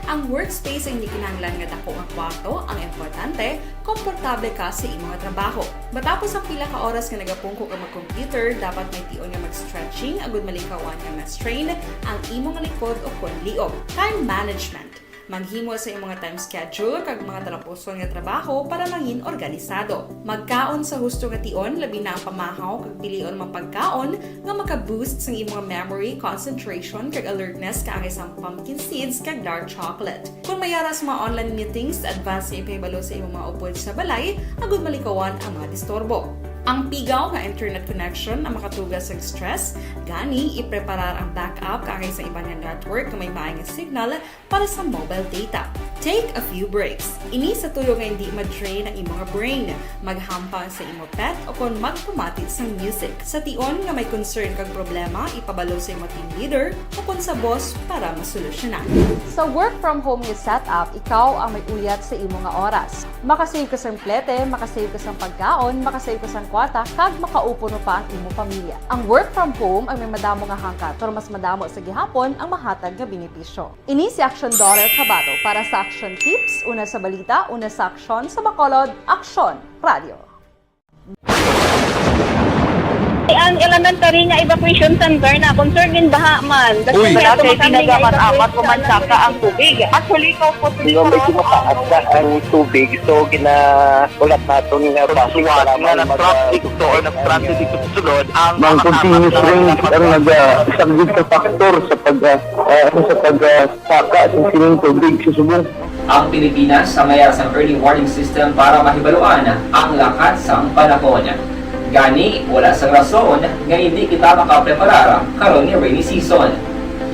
Ang workspace ay hindi kinahanglan nga dako nga kwarto, ang importante, komportable ka sa imong nga trabaho. Matapos ang pila ka oras nga nagapungko ka mag-computer, dapat may tion nga mag-stretching agud malikawan nga ma-strain ang imong likod o kon liog. Time management. Maghimo sa imong mga time schedule kag mga talapuson nga trabaho para mangin organisado. Magkaon sa husto nga tion, labi na ang pamahaw kag pilion mga pagkaon nga maka-boost sa imong memory, concentration kag alertness kaangay sa pumpkin seeds kag dark chocolate. Kung mayara sa mga online meetings, advance sa ipahibalo sa imong mga upod sa balay, agud malikawan ang mga disturbo. Ang pigaw nga internet connection ang makatugas sa stress, gani ipreparar ang backup kaangay sa ibang nga network na may maayong signal para sa mobile data. Take a few breaks. Ini sa tuyo nga hindi ma-drain ang imong brain, maghampang sa imong pet o kung magpumati sa music. Sa tion nga may concern kag problema, ipabalo sa imong team leader o kung sa boss para masolusyonan. Sa work from home nga setup, ikaw ang may uyat sa imong nga oras. Makasave ka sa plete, makasave ka sa pagkaon, makasave ka sa kwata, kag makaupo no pa ang imong pamilya. Ang work from home ay may madamo nga hangkat, pero mas madamo sa gihapon ang mahatag nga benepisyo. Ini si Action Dorel Cabato para sa Action Tips, una sa balita, una sa aksyon sa Bacolod, Aksyon Radio. Ang elementary nga evacuation center na concern din baha man. Uy, kasi pinagamat-amat kumansaka ang tubig. Actually, ikaw po medyo mataas na ang tubig. So, ulat natin nga pasiwala nga nag-traffic to or nag-transit dito sa sunod. Ang continuous rain ang nag-subject sa factor sa pagsaka sa sining tubig sa subong. Ang Pilipinas sa mayroon sa early warning system para mahibaluan ang lakat sa panahon. Gani, wala sa rason nga hindi kita makapreparar karon ni rainy season.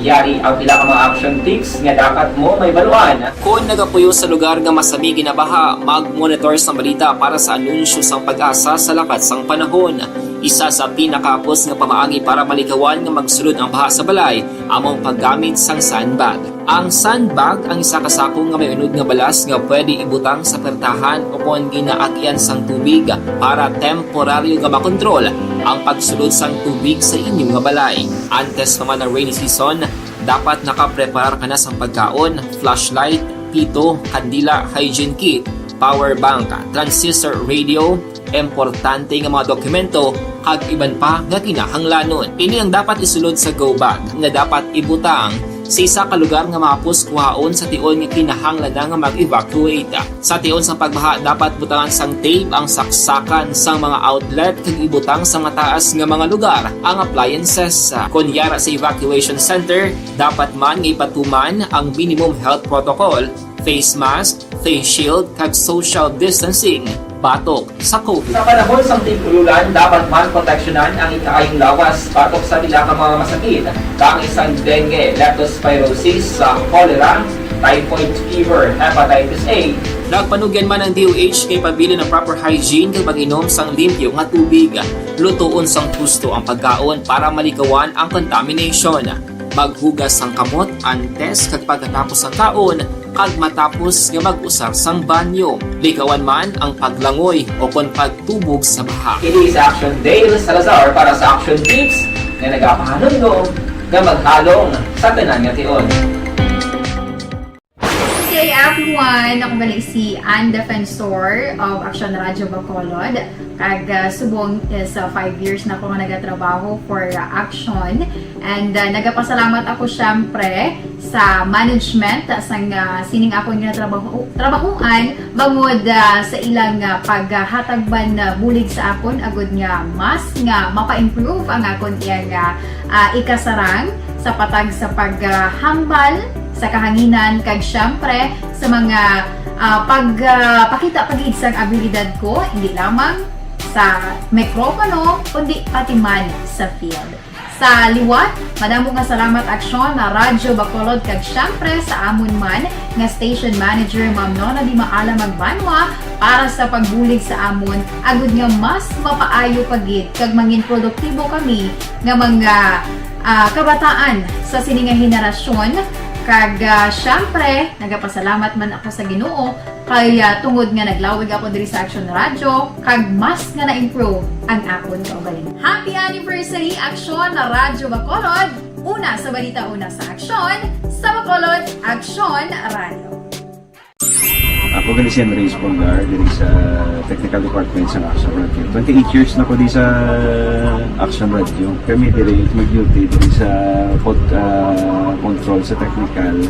Yari ang pila ka mga action tips nga dapat mo may baluan. Kung nagapuyo sa lugar nga masabi ginabaha, mag-monitor sa balita para sa anunsyo sang pag-asa sa lakat sang panahon. Isa sa pinakapos nga pamaagi para malikawan nga magsulod ang baha sa balay, among paggamit sang sandbag. Ang sandbag ang isa kasakong nga may unod nga balas nga pwede ibutang sa pertahan o kung ginaagyan sang tubig para temporaryo nga makontrol ang pagsulod sang tubig sa inyong nga balay. Antes naman ng rainy season, dapat nakapreparar ka na sa pagkaon, flashlight, pito, kandila, hygiene kit, power bank, transistor radio, importante nga mga dokumento kag iban pa nga kinahanglanon. Ini ang dapat isulod sa go bag nga dapat ibutang sa isa ka lugar nga mapus kuhaon sa tion nga kinahanglan nga mag-evacuate. Sa tion sa pagbaha dapat butangan sang tape ang saksakan sang mga outlet kag ibutang sa mga taas nga mga lugar ang appliances. Kunyara sa evacuation center, dapat man nga ipatuman ang minimum health protocol, face mask, face shield kag social distancing. Batok sa COVID. Sa panahon sa tigululan, dapat man proteksyonan ang ikaayong lawas batok sa nila ka mga masakit. Kang isang dengue, leptospirosis, cholera, typhoid fever, hepatitis A. Nagpanugyan man ang DOH kay pabili ng proper hygiene kay pag-inom sang limpyo nga tubig. Lutuon sang gusto ang pagkaon para malikawan ang contamination. Maghugas sang kamot antes kag pagkatapos ang kaon kag matapos nga mag-usar sang banyo. Likawan man ang paglangoy o kon pagtubog sa baha. It is Action Dale Salazar para sa Action Tips na nagapahanong nga maghalong sa tanan nga tion. Hey everyone! Ako balik si Ann Defensor of Action Radio Bacolod. Kag subong sa 5 years na ako nga nagatrabaho for Action. And nagapasalamat ako syempre sa management sang sining ako nga trabahuan bangod sa ilang paghatagban bulig sa akon agud nga mas nga mapa-improve ang akon iyang ikasarang sa patag sa paghambal sa kahanginan kag syempre sa mga pakita pagid sang abilidad ko hindi lamang sa mikropono kundi pati man sa field. Sa liwat, madamo nga salamat aksyon na Radyo Bacolod kag syempre sa amon man nga station manager Ma'am Nona Di Maala Magbanwa para sa pagbulig sa amon agud nga mas mapaayo pagid kag mangin produktibo kami nga mga kabataan sa sininga henerasyon kag syempre nagapasalamat man ako sa Ginoo kay tungod nga naglawig ako diri sa Action Radio kag mas nga na-improve ang akon kaugalingon. Happy anniversary Action na Radyo Bacolod! Una sa balita, una sa aksyon, sa Bacolod Action Radio. Ako gali si Enrique Espongar diri sa Technical Department sa Action Radio. 28 years na ko di sa Action Radio. Kami diri mag-duty diri sa control sa technical.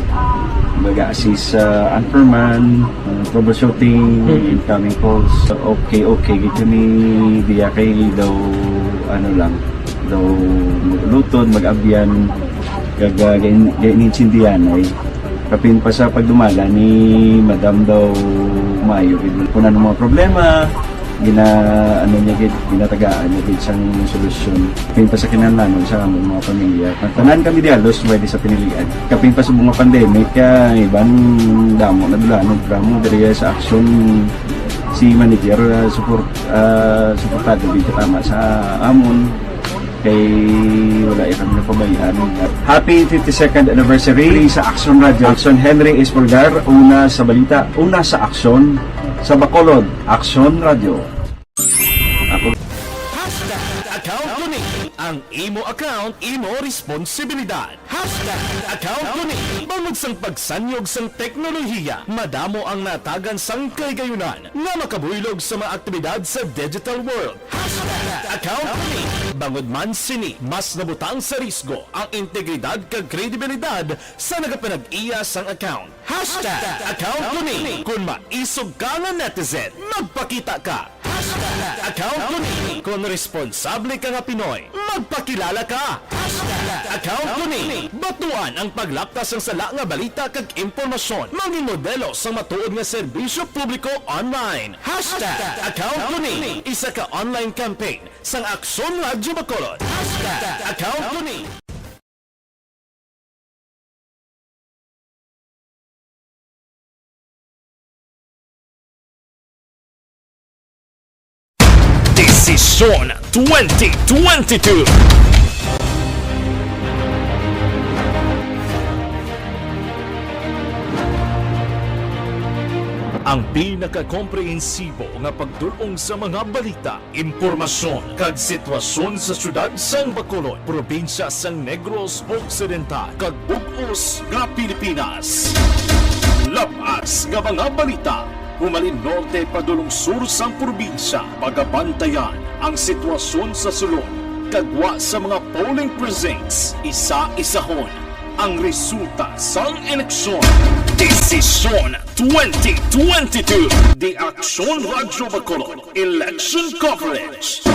Mag-assist sa anchorman, troubleshooting, incoming calls. Okay. Gito ni diya kay daw daw maglutod, mag-abyan, ganinsindihan ay kapin pa sa pagdumala ni Madam daw Mayo. Kung ano mga problema, ginatagaan niya gid sang solusyon. Kapin pa sa kinahanglan sa among mga pamilya. Tanan kami dialos pwede sa pinilian. Kapin pa sa mga pandemic, iban damo na dulanog dramo diri sa action si manager suportado gid tama sa amon kay wala kami na pabayaan. Happy 52nd anniversary sa Action Radio. Action Henry Espolgar, una sa balita, una sa aksyon sa Bacolod, Action Radio. Account ko ni ang imo account, imo responsibilidad. Account ko ni bangod sang pagsanyog sang teknolohiya, madamo ang natagan sang kaygayunan nga makabuylog sa mga aktibidad sa digital world. Account ko ni bangod man sini mas nabutang sa risgo ang integridad kag kredibilidad sa nagapanag-iya sang account. Account ko ni kung maisog ka nga netizen, magpakita ka. Account ko ni kung responsable ka nga Pinoy, magpakilala ka. Account ko ni batuan ang paglaptas ng sala nga balita kag impormasyon, maging modelo sa matuod nga serbisyo publiko online. Account ko ni isa ka online campaign sang Aksyon Radyo Bacolod. Account ko ni Desisyon 2022. Ang pinaka-komprehensibo nga pagdulong sa mga balita, impormasyon kag sitwasyon sa syudad sang Bacolod, probinsya sang Negros Occidental kag bug-os nga Pilipinas. Labas nga mga balita humalin norte padulong sur sang probinsya, pagabantayan ang sitwasyon sa sulod, kagwa sa mga polling precincts, isa-isahon ang resulta sang eleksyon. Desisyon 2022, The Action Radio Bacolod Election Coverage.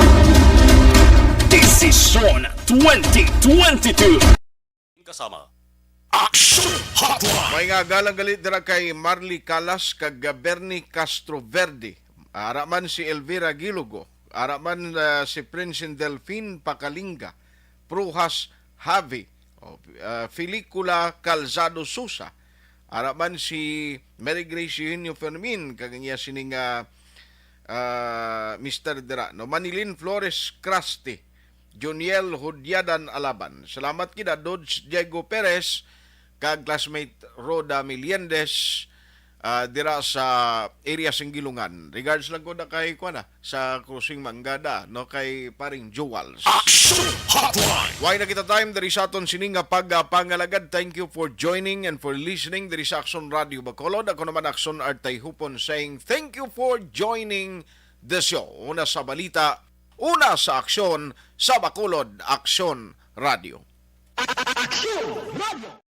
Desisyon 2022. Kasama Action Hotline. May nga galang galit dira kay Marley Calas kag Bernie Castro Verde. Araman si Elvira Gilugo. Araman si Prince Delfin Pakalinga. Pruhas Javi. Felicula Calzado Sousa. Araman si Mary Grace Eugenio Fermin kag niya sining Mr. Dira. No, Manilin Flores Craste. Joniel Hudyadan Alaban. Salamat kita Dodge Diego Perez kag classmate Roda Miliendes dira sa area sing Gilungan. Regards lang ko na kay sa Cruising Mangada no kay paring Jewels. Action Hotline. Why na kita time diri sa aton sininga pagpangalagad. Thank you for joining and for listening diri sa Action Radio Bacolod. Ako naman Action Artay Hupon saying thank you for joining the show. Una sa balita, una sa aksyon sa Bacolod Action Radio. Action Radio.